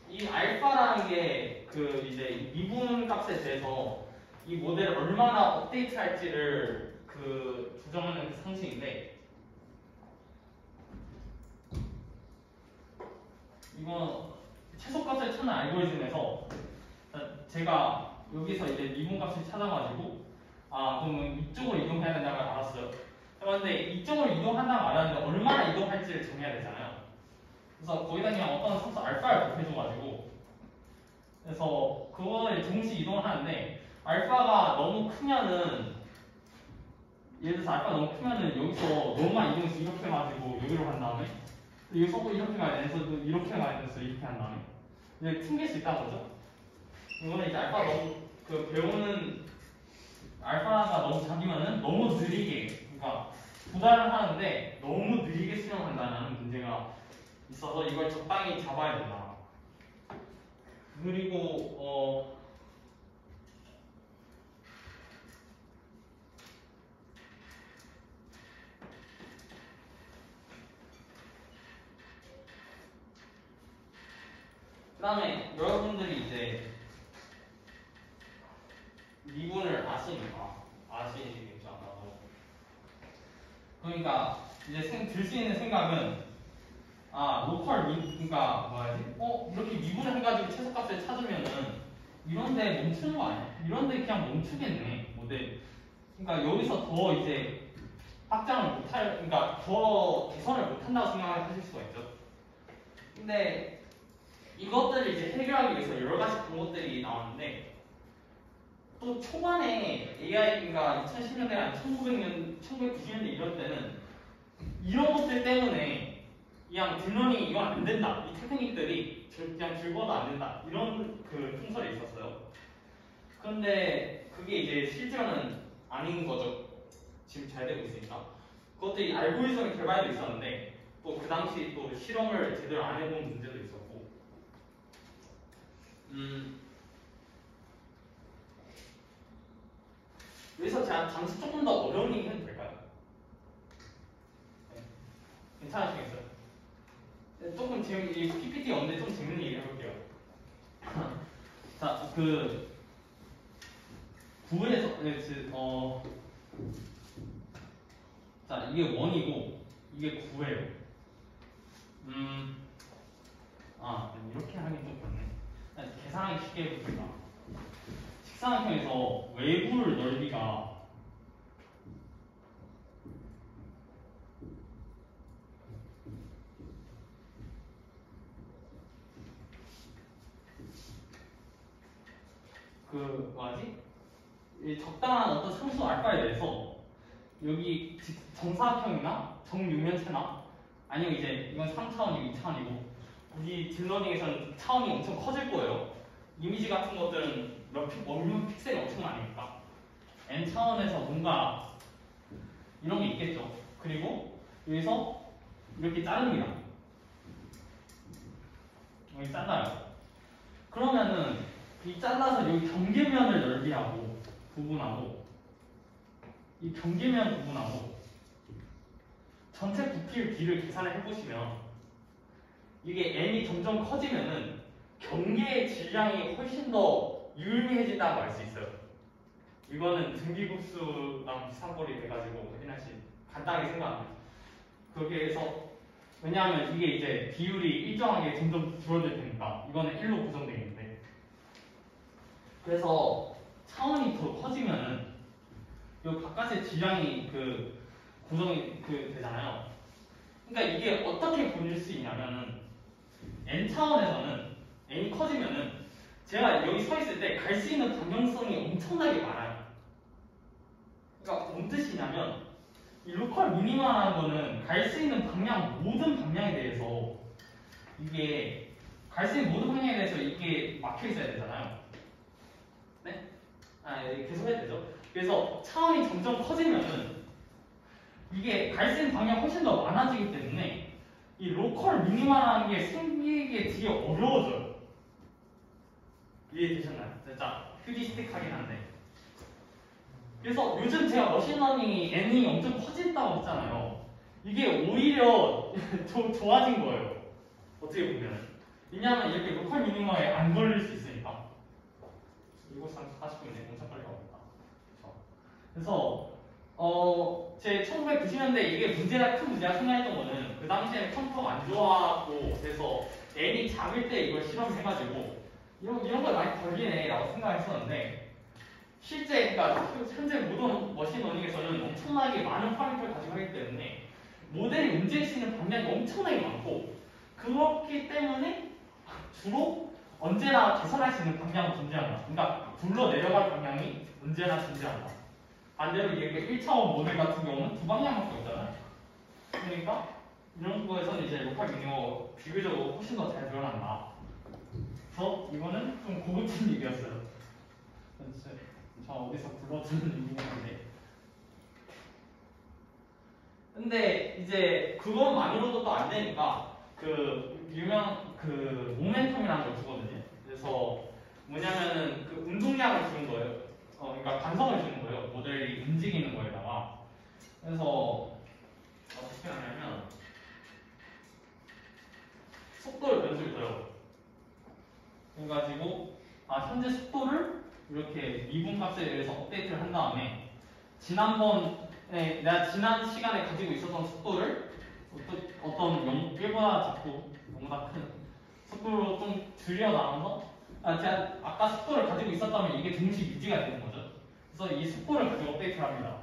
이 알파라는 게 이제 미분값에 대해서 이 모델을 얼마나 업데이트할지를 조정하는 상식인데 이건 최소값을 찾는 알고리즘에서 제가 여기서 이제 미분값을 찾아가지고 그러면 이쪽으로 이동해야 된다는 걸 알았어요. 그런데 이쪽으로 이동한다고 알았는데 얼마나 이동할지를 정해야 되잖아요. 그래서 거기다 그냥 어떤 함수 알파를 곱해줘가지고 그래서 그거를 동시 이동을 하는데 알파가 너무 크면은 예를 들어서 알파가 너무 크면은 여기서 너무만 이동해서 이렇게 해가지고 여기로 간 다음에 여기서 또 이렇게 가야 돼서 이렇게 가야 돼서 이렇게 한 다음에 이제 튕길 수 있다는 거죠. 이거는 이제 알파 너무 배우는 알파가 너무 작으면은 너무 느리게 그러니까 도달을 하는데 너무 느리게 수령한다는 문제가 있어서 이걸 적당히 잡아야 된다. 그리고 그다음에 여러분들이 이제 미분을 아시겠죠 아마도. 그러니까 이제 들 수 있는 생각은 그러니까 이렇게 미분을 해가지고 최소값을 찾으면은 이런데 멈추는 거 아니야? 이런데 그냥 멈추겠네 모델. 그러니까 여기서 더 이제 확장을 그러니까 더 개선을 못한다고 생각하실 수가 있죠. 근데 이것들을 이제 해결하기 위해서 여러 가지 방법들이 나왔는데 또 초반에 AI가 2010년대 아니 1990년대 이럴 때는 이런 것들 때문에 그냥 딥러닝 이건 안 된다. 이 테크닉들이 그냥 줄거도 안 된다. 이런 통설이 있었어요. 그런데 그게 이제 실제로는 아닌 거죠. 지금 잘 되고 있으니까. 그것들이 알고리즘의 개발도 있었는데 또 그 당시 또 실험을 제대로 안 해본 문제도 있었고 여기서 제가 잠시 조금 더 어려운 얘기 해도 될까요? 네. 괜찮으시겠어요? 네, 조금 이 PPT 없는데 좀 재밌는 얘기 해볼게요. 자, 그 9에서 자, 이게 1이고 이게 9예요. 이렇게 하긴 좀 그렇네. 계산하기 쉽게 해볼게요. 직사각형에서 외부를 넓이가 이 적당한 어떤 상수 알파에 대해서 여기 정사각형이나 정육면체나 아니면 이제 이건 3차원이고 2차원이고 우리 딥러닝에서는 차원이 엄청 커질 거예요. 이미지 같은 것들은 몇 픽셀이 엄청 많으니까 n차원에서 뭔가 이런 게 있겠죠. 그리고 여기서 이렇게 자릅니다. 여기 잘라요. 그러면은 이 잘라서 여기 경계면을 넓이하고 부분하고 이 경계면 부분하고 전체 부피의 B를 계산을 해보시면 이게 n이 점점 커지면은 경계의 질량이 훨씬 더 유의미해진다고 알 수 있어요. 이거는 등기급수랑 비슷한 꼴이 돼가지고 확인하시 간단하게 생각합니다. 거기에서 왜냐하면 이게 이제 비율이 일정하게 점점 줄어들 테니까 이거는 1로 고정되어 있는데 그래서 차원이 더 커지면은 이 바깥의 질량이 고정이 되잖아요. 그러니까 이게 어떻게 보일 수 있냐면은 n 차원에서는 n이 커지면은 제가 여기 서 있을 때 갈 수 있는 방향성이 엄청나게 많아요. 그러니까 뭔 뜻이냐면 이 로컬 미니마라는 거는 갈 수 있는 방향 모든 방향에 대해서 이게 갈 수 있는 모든 방향에 대해서 이게 막혀 있어야 되잖아요. 네? 계속 해야 되죠. 그래서 차원이 점점 커지면은 이게 갈 수 있는 방향이 훨씬 더 많아지기 때문에 이 로컬 미니마라는 게 생기기 되게 어려워져요. 이해되셨나요? 진짜 휴지스틱하긴 한데. 그래서 요즘 제가 머신러닝이 n이 엄청 커진다고 했잖아요. 이게 오히려 좋아진 거예요. 어떻게 보면. 왜냐하면 이렇게 로컬 미니마에 안 걸릴 수 있으니까. 7시 40분이네. 엄청 빨리 가겠다. 그래서 제 1990년대 이게 큰 문제라 생각했던 거는 그 당시에는 컴퓨터가 안 좋았고 그래서 n이 작을 때 이걸 실험해가지고 이런 걸 많이 걸리네 라고 생각했었는데 실제 그러니까 현재 모든 머신러닝에서는 엄청나게 많은 파라미터를 가지고 하기 때문에 모델이 움직일 수 있는 방향이 엄청나게 많고 그렇기 때문에 주로 언제나 계산할 수 있는 방향은 존재한다. 그러니까 굴러 내려갈 방향이 언제나 존재한다. 반대로 이렇게 1차원 모델 같은 경우는 두 방향밖에 없잖아요. 그러니까 이런 거에서는 이제 로컬 미니마 비교적으로 훨씬 더 잘 드러난다. 그래서 이거는 좀 고급진 얘기였어요. 저 어디서 불러주는 얘기인데. 근데 이제 그것만으로도 또 안 되니까 모멘텀이라는 걸 주거든요. 그래서 뭐냐면은 운동량을 주는 거예요. 그러니까 감성을 주는 거예요. 모델이 움직이는 거에다가. 그래서 어떻게 하냐면 속도를 변수를 줘요. 그래가지고 현재 속도를 이렇게 미분값에 대해서 업데이트를 한 다음에 내가 지난 시간에 가지고 있었던 속도를 어떤 1보다 작고 0보다 큰 속도로 좀 줄여나가서 제가 아까 속도를 가지고 있었다면 이게 동시 유지가 되는 거죠. 그래서 이 속도를 가지고 업데이트를 합니다.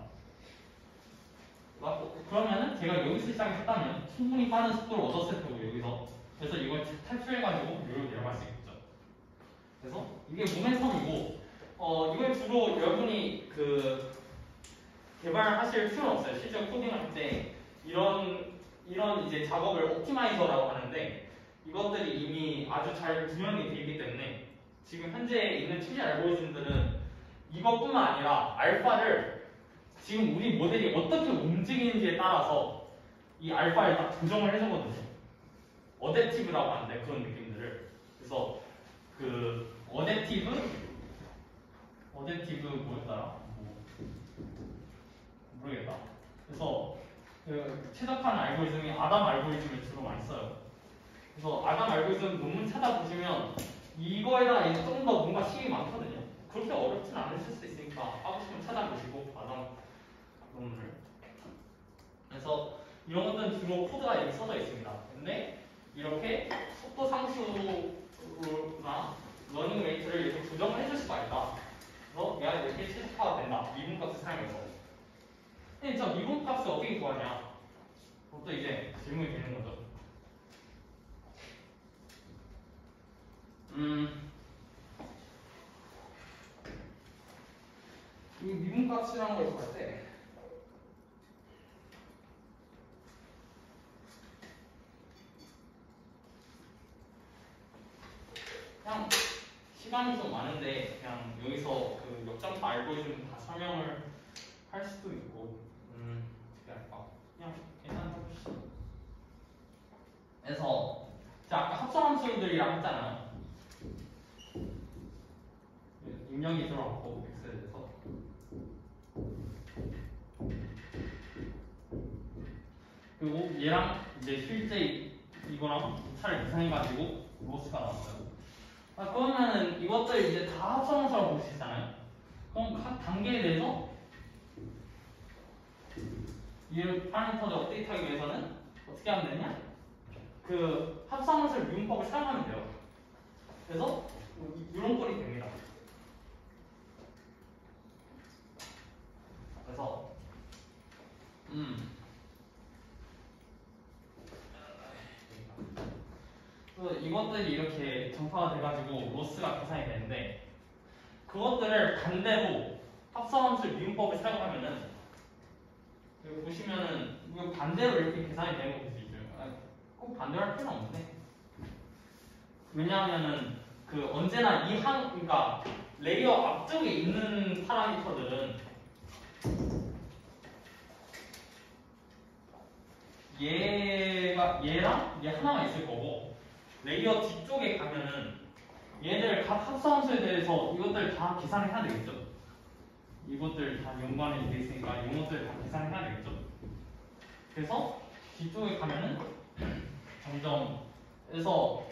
그러면은 제가 여기서 시작했다면 충분히 빠른 속도를 얻었을 테고 여기서 그래서 이걸 탈출해가지고 여기로 내려갈 수 있겠죠. 그래서 이게 모멘텀이고 이걸 주로 여러분이 개발하실 필요는 없어요. 실제 코딩을 할 때 이런 이제 작업을 옵티마이저라고 하는데 이것들이 이미 아주 잘 구현이 되어 있기 때문에 지금 현재 있는 트리 알고리즘들은 이것뿐만 아니라 알파를 지금 우리 모델이 어떻게 움직이는지에 따라서 이 알파를 딱 조정을 해주거든요. 어댑티브라고 하는데 그런 느낌들을. 그래서 어댑티브 뭐였더라? 모르겠다. 그래서 그 최적화하는 알고리즘이 아담 알고리즘을 주로 많이 써요. 그래서 아담 알고리즘 논문 찾아보시면 이거에다가 이제 좀 더 뭔가 식이 많거든요. 그렇게 어렵진 않으실 수 있으니까 하고 싶으면 찾아보시고 아담 논문을. 그래서 이런 것들은 주로 코드가 여기 써져 있습니다. 근데 이렇게 속도 상수나 러닝 웨이트를 이렇게 조정을 해줄 수가 있다. 그래서 얘가 이렇게 최적화가 된다. 미분값을 사용해서. 근데 저 미분값을 어떻게 구하냐? 그것도 이제 질문이 되는 거죠. 이 미분값이라는 걸 구할 때 그냥 시간이 좀 많은데 그냥 여기서 그 역점파 알고리즘 다 설명을 할 수도 있고 어떻게 할까? 그냥 계산해봅시다. 그래서 제가 아까 합성함수들이랑 했잖아요. 입력이 들어왔고 x에 대해서 그리고 얘랑 이제 실제 이거랑 차를 계산해가지고 로스가 나왔어요. 그러면은 이것들 이제 다 합성함수라고 볼 수 있잖아요. 그럼 각 단계에 대해서 이 파라미터를 업데이트하기 위해서는 어떻게 하면 되냐? 그 합성함수를 미분법을 사용하면 돼요. 그래서 이런 꼴이 됩니다. 그래서 이것들이 이렇게 정파가 돼가지고 로스가 계산이 되는데 그것들을 반대로 합성함수 미분법을 사용하면은 여기 보시면은 이거 반대로 이렇게 계산이 되는 거 볼 수 있어요. 꼭 반대로 할 필요는 없는데 왜냐하면은 그 언제나 그러니까 레이어 앞쪽에 있는 파라미터들은 얘랑 얘 하나가 있을 거고 레이어 뒤쪽에 가면은 얘들 각 합성함수에 대해서 이것들 다 계산을 해야 되겠죠. 이것들 다 연관이 돼 있으니까 이것들 다 계산을 해야 되겠죠. 그래서 뒤쪽에 가면은 점점 그래서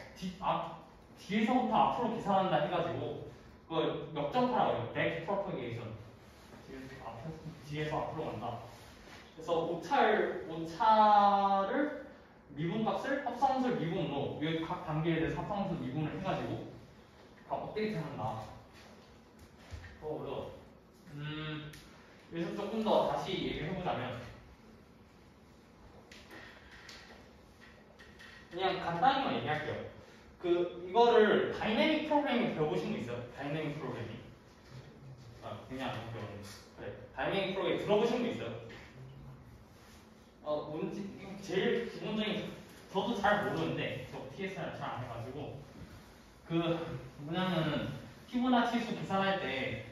뒤에서부터 앞으로 계산한다 해가지고 그걸 역전파라고 해요. back propagation. 뒤에서 앞으로 간다. 그래서 오차를 미분값을 합성함수 미분으로 여기 각 단계에 대해서 합성함수 미분을 해가지고 다 업데이트한다. 그래서 여기서 조금 더 다시 얘기를 해보자면 그냥 간단히만 얘기할게요. 이거를 다이내믹 프로그래밍 배워보신 거 있어요? 다이내믹 프로그래밍. 그냥 안 배웠는데. 그래. 다이내믹 프로그래밍 들어보신 거 있어요? 제일 기본적인 저도 잘 모르는데 저 TS를 잘 안 해가지고 뭐냐면은 피보나치 수 계산할 때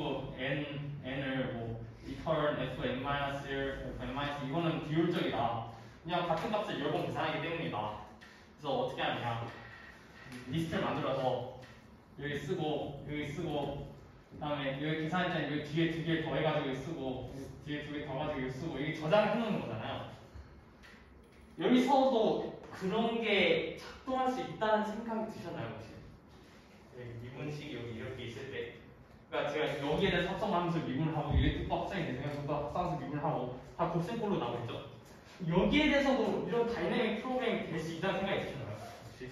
fn을 뭐 return fn-1 fn- 이거는 비율적이다. 그냥 같은 값을 여러 번 계산하기 때문이다. 그래서 어떻게 하느냐 리스트를 만들어서 여기 쓰고 그다음에 여기 계산할 때는 여기 뒤에 2개 더해가지고 여기 쓰고 뒤에 2개 더가지고 여기 쓰고 이게 저장을 해놓는 거잖아요. 여기서도 그런 게 작동할 수 있다는 생각이 드셨나요 혹시? 미분식이 여기 이렇게 있을 때 그러니까 제가 여기에 대해서 합성함수 미분을 하고 이게 또 합성이 되면 또 합성함수 미분을 하고 다 곱셈꼴로 나오겠죠? 여기에 대해서도 이런 다이내믹 프로그램이 될 수 있다는 생각이 드시나요? 혹시?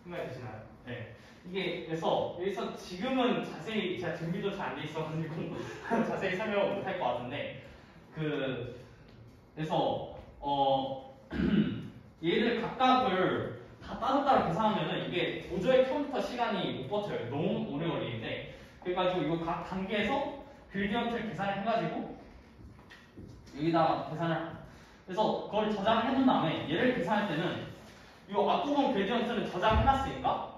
생각이 드시나요? 네. 이게 그래서 여기서 지금은 자세히 제가 준비도 잘 안 돼 있어가지고 자세히 설명을 못 할 것 같은데 그래서 얘들 각각을 다 따로따로 계산하면은 이게 도저히 컴퓨터 시간이 못 버텨요. 너무 오래 걸리는데 그래가지고 이거 각 단계에서 그레디언트를 계산을 해가지고 여기다 계산을 그래서 그걸 저장을 해놓은 다음에 얘를 계산할 때는 이 앞부분 그레디언트는 저장해놨으니까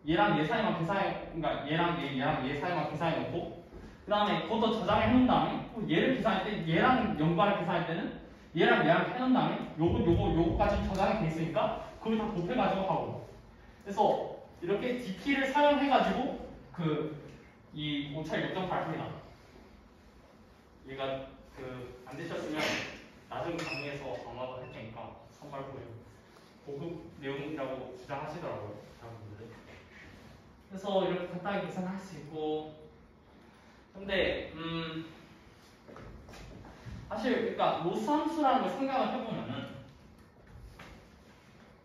얘랑 얘 사이만 그러니까 얘랑 얘 사이만 계산해놓고 그 다음에 그것도 저장을 해놓은 다음에 얘를 계산할 때 얘랑 연관을 계산할 때는 얘랑 해놓은 다음에 요거까지 저장이 돼 있으니까 그걸 다 곱해가지고 하고 그래서 이렇게 DP를 사용해가지고 이 오차 역전파를 합니다. 우리가 안 되셨으면 나중 강의에서 강화도 할 테니까 선발고요. 고급 내용이라고 주장하시더라고요, 여러분들. 그래서 이렇게 간단하게 계산할 수 있고, 근데 사실 그러니까 로스함수라는 걸 생각을 해보면은,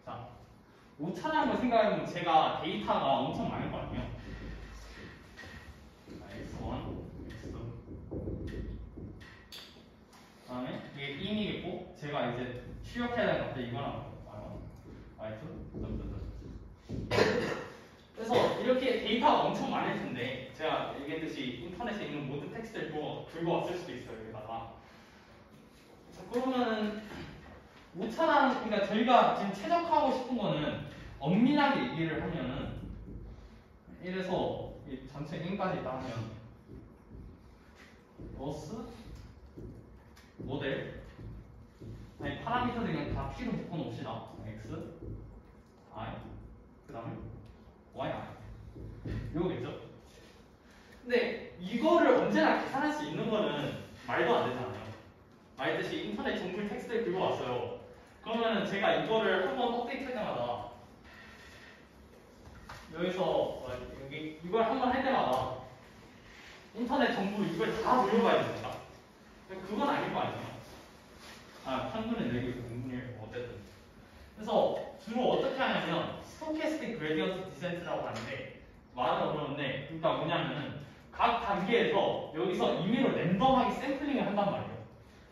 자, 오차라는 걸 생각해보면 제가 데이터가 엄청 많을 거 아니에요. x1, x2. 그다음에 이게 1이겠고, 제가 이제 출력해야 되는 것들 이거랑 y2, 그래서 이렇게 데이터가 엄청 많을 텐데, 제가 얘기했듯이 인터넷에 있는 모든 텍스트를 긁어 왔을 수도 있어요, 여기다가. 자, 그러면은 오차라는, 그러니까 저희가 지금 최적화하고 싶은 거는 엄밀하게 얘기를 하면은, 이래서 이 전체 인까지 있다 하면 로스 모델, 아니 파라미터들 그냥 다 P로 묶어놓읍시다. X, I, 그 다음에 Y, I. 이거겠죠? 근데 이거를 언제나 계산할 수 있는 거는 말도 안 되잖아요. 말했듯이 인터넷 정글 텍스트를 들고 왔어요. 그러면은 제가 이거를 한번 업데이트 할 때마다 여기서 여기 이걸 한번 할 때마다 인터넷 정보 이걸 다 돌려봐야 됩니다. 그건 아닐 거 아니에요. 판분의 내기 공분일 어쨌든. 그래서 주로 어떻게 하냐면 스토캐스틱 그레디언트 디센트라고 하는데, 말은 어려운데, 그러니까 뭐냐면은 각 단계에서 여기서 임의로 랜덤하게 샘플링을 한단 말이에요.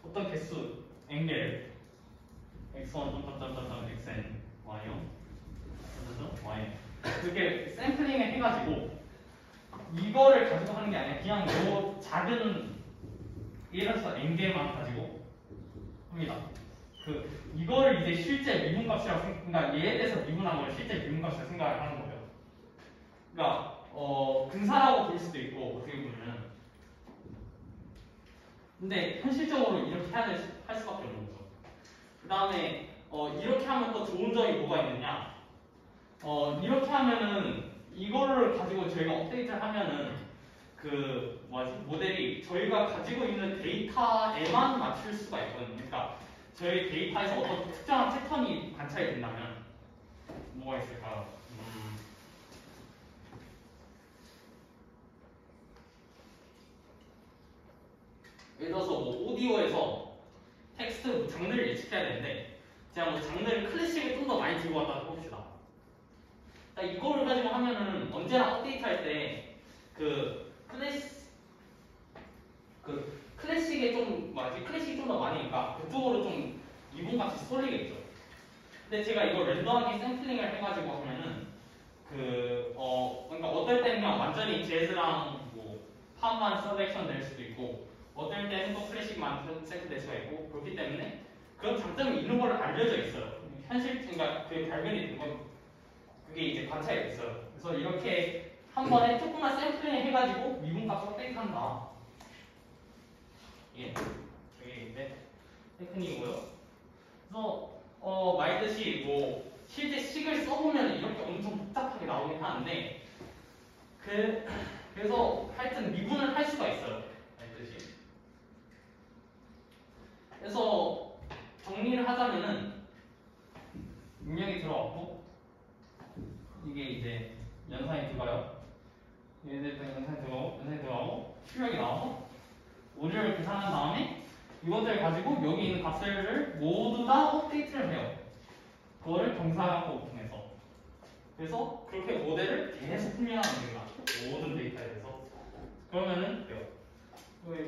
어떤 개수 n개를 x1 xn y요 y 이렇게 샘플링을 해가지고 이거를 가지고 하는 게 아니라 그냥 요 작은 예를 들어서 n개만 가지고 합니다. 이거를 이제 실제 미분값이라고 그러니까 얘에 대해서 미분한 걸 실제 미분값이라고 생각을 하는 거예요. 그러니까 근사라고 볼 수도 있고 어떻게 보면, 근데 현실적으로 이렇게 할 수밖에 없는 거죠. 그 다음에 이렇게 하면 또 좋은 점이 뭐가 있느냐? 이렇게 하면은 이거를 가지고 저희가 업데이트를 하면은 모델이 저희가 가지고 있는 데이터에만 맞출 수가 있거든요. 그러니까 저희 데이터에서 어떤 특정한 패턴이 관찰이 된다면 뭐가 있을까요? 예를 들어서 뭐 오디오에서 텍스트 장르를 예측해야 되는데, 제가 뭐 장르를 클래식을 좀 더 많이 들고 왔다고 해봅시다. 자, 이거를 가지고 하면은 언제나 업데이트할 때 클래식에 클래식이 좀 더 많으니까 그쪽으로 좀 미분값이 쏠리겠죠. 근데 제가 이걸 랜덤하게 샘플링을 해가지고 하면은 그러니까 어떨 때는 그냥 완전히 재즈랑 뭐 팝만 셀렉션 될 수도 있고, 어떨 때는 또 클래식만 샘플될 수가 있고, 그렇기 때문에 그런 장점이 있는 걸로 알려져 있어요. 그러니까 그게 발견이 된 건 그게 이제 관찰이 됐어요. 그래서 이렇게 한 번에 조금만 샘플링 해가지고 미분값 업데이트한다. 예, 저기 이제 테크닉이고요. 그래서 말했듯이 뭐 실제 식을 써보면 이렇게 엄청 복잡하게 나오긴 하는데, 그래서 하여튼 미분을 할 수가 있어요. 말했듯이. 그래서 정리를 하자면은 입력이 들어왔고, 이게 이제 연산이 들어가요. 얘네들 연산이 들어가고 출력이 나와서 오류를 계산한 다음에 이것들을 가지고 여기 있는 값들을 모두 다 업데이트를 해요. 그거를 경사하고 통해서. 그래서 그렇게 모델을 계속 훈련하는 겁니다. 모든 데이터에 대해서. 그러면은 돼요.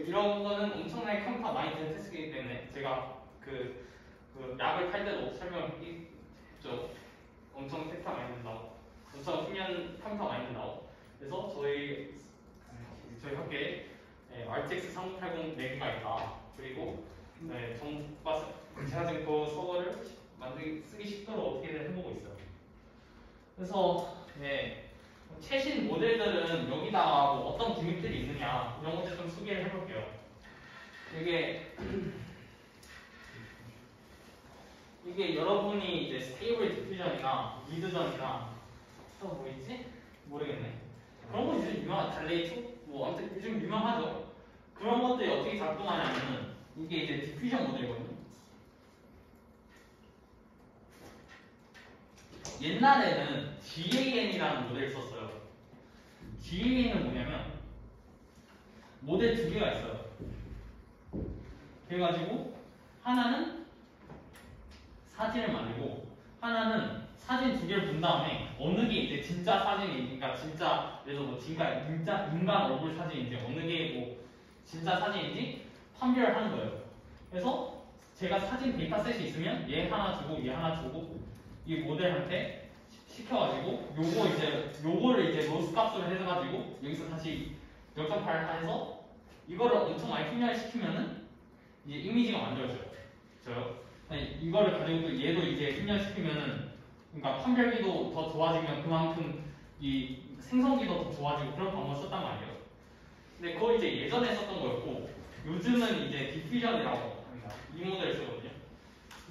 이런 거는 엄청나게 컴퓨터 많이 된 테스트이기 때문에 제가 락을 탈 때도 설명했죠. 엄청 텍스트가 많이 된다고. 엄청 훈련 컴퓨터 많이 된다고. 그래서 저희 학교에 RTX 3080 4개가 있다. 그리고 제가 지금 그 서버를 쓰기 쉽도록 어떻게든 해보고 있어요. 그래서 최신 모델들은 여기다가 뭐 어떤 기믹들이 있느냐 이런 것들 좀 소개를 해볼게요. 이게 여러분이 이제 스테이블 디퓨전이나 미드전이나 또 뭐 있지? 모르겠네. 그런 거 요즘 유명한 달레이 2? 뭐 아무튼 요즘 유명하죠. 그런 것들이 어떻게 작동하냐면은 이게 이제 디퓨전 모델이거든요. 옛날에는 GAN이라는 모델을 썼어요. GAN은 뭐냐면 모델 두 개가 있어요. 그래가지고 하나는 사진을 만들고 하나는 사진 두 개를 본 다음에 어느 게 이제 진짜 사진인지, 그러니까 진짜 예를 들어 뭐 인간 얼굴 사진인지 어느 게 뭐 진짜 사진인지 판별을 하는 거예요. 그래서 제가 사진 데이터셋이 있으면 얘 하나 주고 얘 하나 주고 이 모델한테 시켜가지고 요거를 이제 로스 값으로 해가지고 여기서 다시 0.8 해서 이거를 엄청 많이 훈련시키면은 이제 이미지가 만들어져요. 이거를 가지고 또 얘도 이제 훈련시키면은 그러니까 판별기도 더 좋아지면 그만큼 이 생성기도 더 좋아지고 그런 방법을 썼단 말이에요. 근데 그거 이제 예전에 썼던 거였고 요즘은 이제 디퓨전이라고 합니다. 이 모델을 쓰거든요.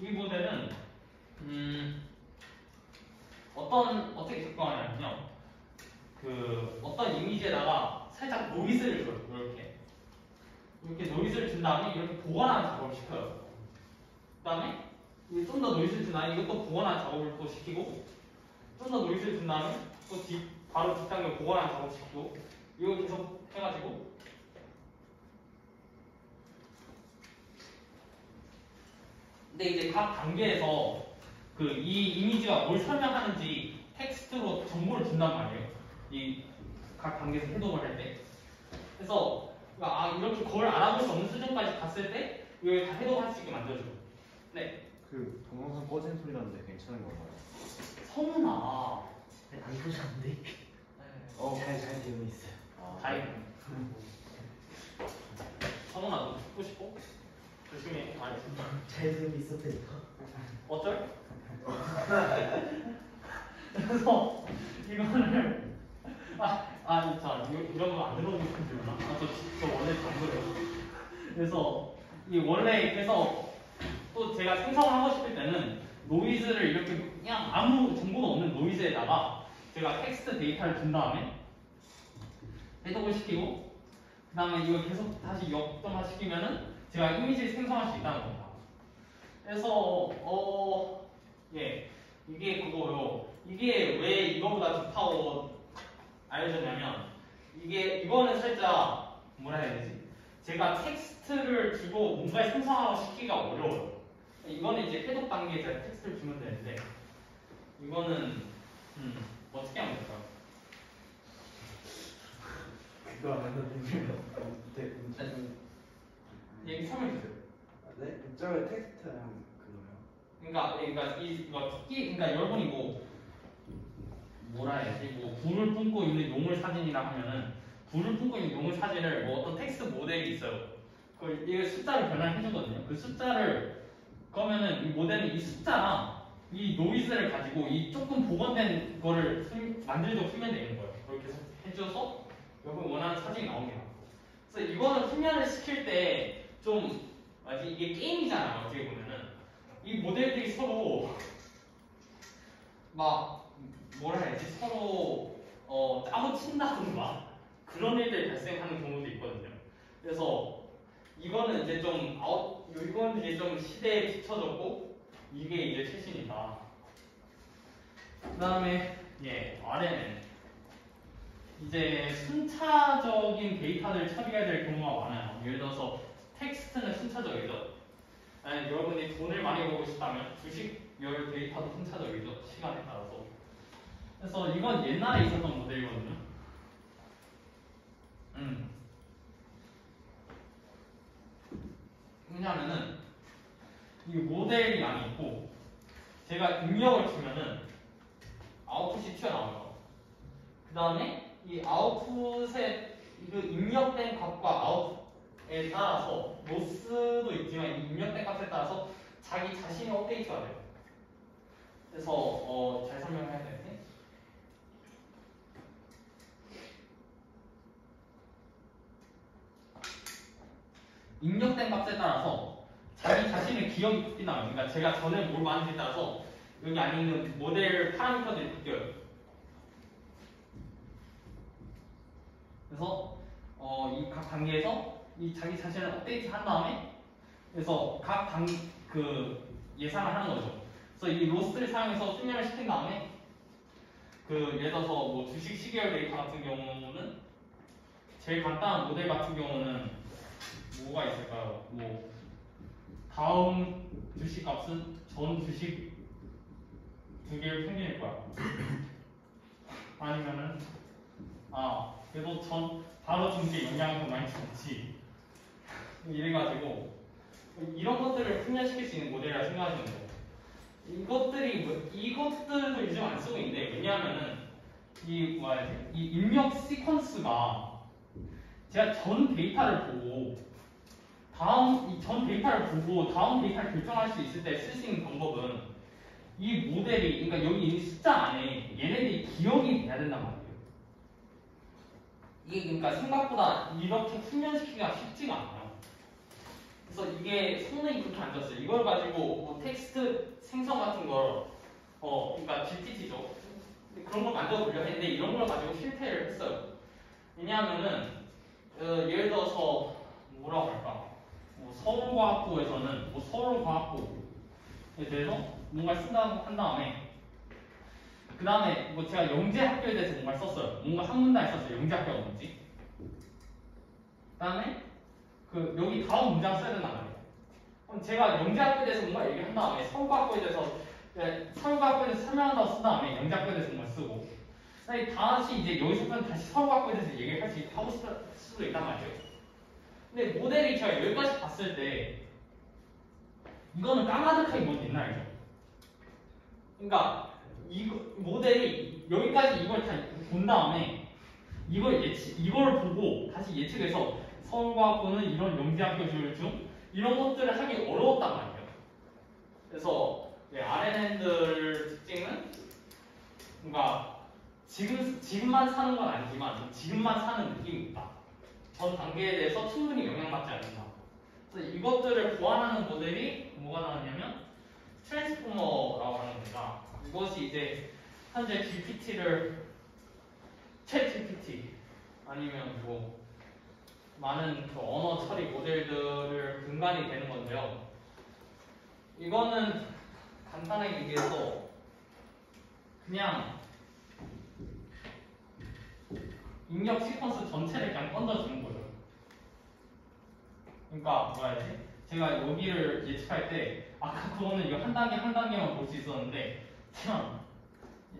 이 모델은 어떻게 작동하냐면요. 그 어떤 이미지에다가 살짝 노이즈를 줘요. 이렇게 노이즈를 준 다음에 이렇게 보관하는 작업을 시켜요. 그 다음에 좀 더 노이즈를 준 다음에 이것도 보관하는 작업을 또 시키고 좀 더 노이즈를 준 다음에 또 바로 뒷단계 보관하는 작업을 시키고 이거 계속 해가지고 근데 이제 각 단계에서 그 이 이미지가 뭘 설명하는지 텍스트로 정보를 준단 말이에요. 이 각 단계에서 해독을 할 때. 그래서 이렇게 그걸 알아볼 수 없는 수준까지 갔을 때 이걸 다 해독할 수 있게 만들어줘요. 네. 그 동영상 꺼진 소리 나는데 괜찮은 건가요? 성훈아. 안 보셨는데? 잘 되고 있어요. 다행이네. 성훈아, 너 듣고 싶어? 조심히 말해줘. 잘 되고 있었다니까. 어쩔? 그래서 이거를 진짜 이런 거 안 들어보고 싶은데구나. 저 원래 안 그래요. 그래서 그래서 또 제가 생성을 하고 싶을 때는 노이즈를 이렇게 그냥 아무 정보도 없는 노이즈에다가 제가 텍스트 데이터를 준 다음에 해독을 시키고 그 다음에 이걸 계속 다시 역점화 시키면은 제가 이미지를 생성할 수 있다는 겁니다. 그래서 이게 그거요. 이게 왜 이거보다 좋다고 알려졌냐면 이거는 살짝 뭐라 해야 되지? 제가 텍스트를 주고 뭔가를 생성하고 시키기가 어려워요. 이거는 이제 해독 단계에 제가 텍스트를 주면 되는데 이거는 어떻게 하면 될까요? 그거 안 해도 얘기 설명해 주세요. 네? 저에 텍스트랑 그거요? 그러니까 여러분이 뭐라 해야지? 불을 뿜고 있는 용을 사진이라 하면은 불을 뿜고 있는 용을 사진을 어떤 텍스트 모델이 있어요. 이게 숫자를 변환해 주거든요. 그 숫자를 그러면은 이 모델은 이 숫자랑 이 노이즈를 가지고 이 조금 복원된 거를 만들도록 훈련되어 있는 거예요. 그걸 계속 해줘서 여러분 원하는 사진이 나옵니다. 그래서 이거는 훈련을 시킬 때 좀 이게 게임이잖아요. 어떻게 보면은 이 모델들이 서로 뭐라 해야지? 서로 짜고 친다던가 그런 일들이 발생하는 경우도 있거든요. 그래서 이거는 이제 이거는 이제 좀 시대에 뒤쳐졌고 이게 이제 최신이다. 그 다음에 RNN 이제 순차적인 데이터를 처리해야 될 경우가 많아요. 예를 들어서 텍스트는 순차적이죠. 여러분이 돈을 많이 벌고 싶다면 주식별 데이터도 순차적이죠. 시간에 따라서. 그래서 이건 옛날에 있었던 모델이거든요. 왜냐하면은 이 모델이 많이 있고 제가 입력을 주면은 아웃풋이 튀어나와요. 그 다음에 이 아웃풋에 그 입력된 값과 아웃에 따라서 로스도 있지만 이 입력된 값에 따라서 자기 자신이 업데이트가 돼요. 그래서 잘 설명해야 되는데 입력된 값에 따라서 자기 자신의 기억이 바뀐다고요. 그러니까 제가 전에 뭘 만드냐에 따라서 여기 안에 있는 모델 파라미터들이 바뀌어요. 그래서 이 각 단계에서 이 자기 자신을 업데이트 한 다음에 그래서 각 당 그 예상을 하는 거죠. 그래서 이 로스를 사용해서 훈련을 시킨 다음에 그 예를 들어서 뭐 주식 시계열 데이터 같은 경우는 제일 간단한 모델 같은 경우는 뭐가 있을까요? 뭐 다음 주식 값은 전 주식 두 개의 평균일 거야. 아니면은 그래도 바로 준게 영향을 더 많이 주지. 이래가지고 이런 것들을 훈련시킬 수 있는 모델이라 생각하시면 돼요. 이것들도 요즘 안 쓰고 있는데 왜냐하면은 이 입력 시퀀스가 제가 전 데이터를 보고 다음 데이터를 결정할 수 있을 때 쓸 수 있는 방법은 이 모델이 그러니까 여기 있는 숫자 안에 얘네들이 기억이 돼야 된단 말이에요. 이게 그러니까 생각보다 이렇게 훈련시키기가 쉽지가 않아요. 그래서 이게 성능이 그렇게 안 좋았어요. 이걸 가지고 뭐 텍스트 생성 같은 걸 그러니까 GPT죠. 그런 걸 만들어 보려 했는데 이런 걸 가지고 실패를 했어요. 왜냐하면은 예를 들어서 뭐라고 할까? 서울과학부에서는 서울과학부에 대해서 뭔가를 쓴다고 한 다음에 그 다음에 뭐 제가 영재학교에 대해서 뭔가를 썼어요. 뭔가 한 문단에 썼어요. 영재학교가 뭔지. 그 다음에 여기 다음 문장 써야 된단 말이에요. 그럼 제가 영재학교에 대해서 뭔가 얘기한 다음에 서울과학부에 대해서 설명한다고 쓴 다음에 영재학교에 대해서 뭔가 쓰고 다시 이제 여기서부터는 다시 서울과학부에 대해서 얘기를 하고 싶을 수도 있단 말이에요. 근데 모델이 제가 여기까지 봤을 때 이거는 까마득하게 뭔 옛날이죠. 그러니까 모델이 여기까지 이걸 다 본 다음에 이걸 보고 다시 예측해서 서울과학부는 이런 영재학교 중 이런 것들을 하기 어려웠단 말이에요. 그래서 RNN들 특징은 뭔가 지금만 사는 건 아니지만 지금만 사는 느낌이 있다. 전 단계에 대해서 충분히 영향받지 않는다. 그래서 이것들을 보완하는 모델이 뭐가 나왔냐면 트랜스포머라고 하는 겁니다. 이것이 이제 현재 챗GPT 아니면 뭐 많은 언어 처리 모델들을 근간이 되는 건데요. 이거는 간단하게 얘기해서 그냥 입력 시퀀스 전체를 그냥 던져주는 거죠. 그러니까 뭐라 해야지? 제가 여기를 예측할 때 아까 그거는 이거 한 단계만 볼 수 있었는데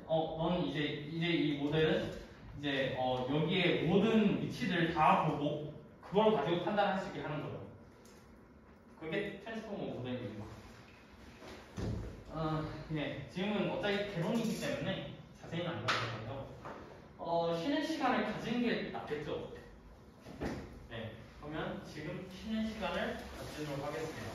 너는 이제 이 모델은 이제 여기에 모든 위치들을 다 보고 그걸 가지고 판단할 수 있게 하는 거예요. 그게 트랜스포머 모델입니다. 지금은 어차피 개론이기 때문에 자세히는 안 가져가고요. 쉬는 시간을 가지는 게 낫겠죠. 네, 그러면 지금 쉬는 시간을 가지도록 하겠습니다.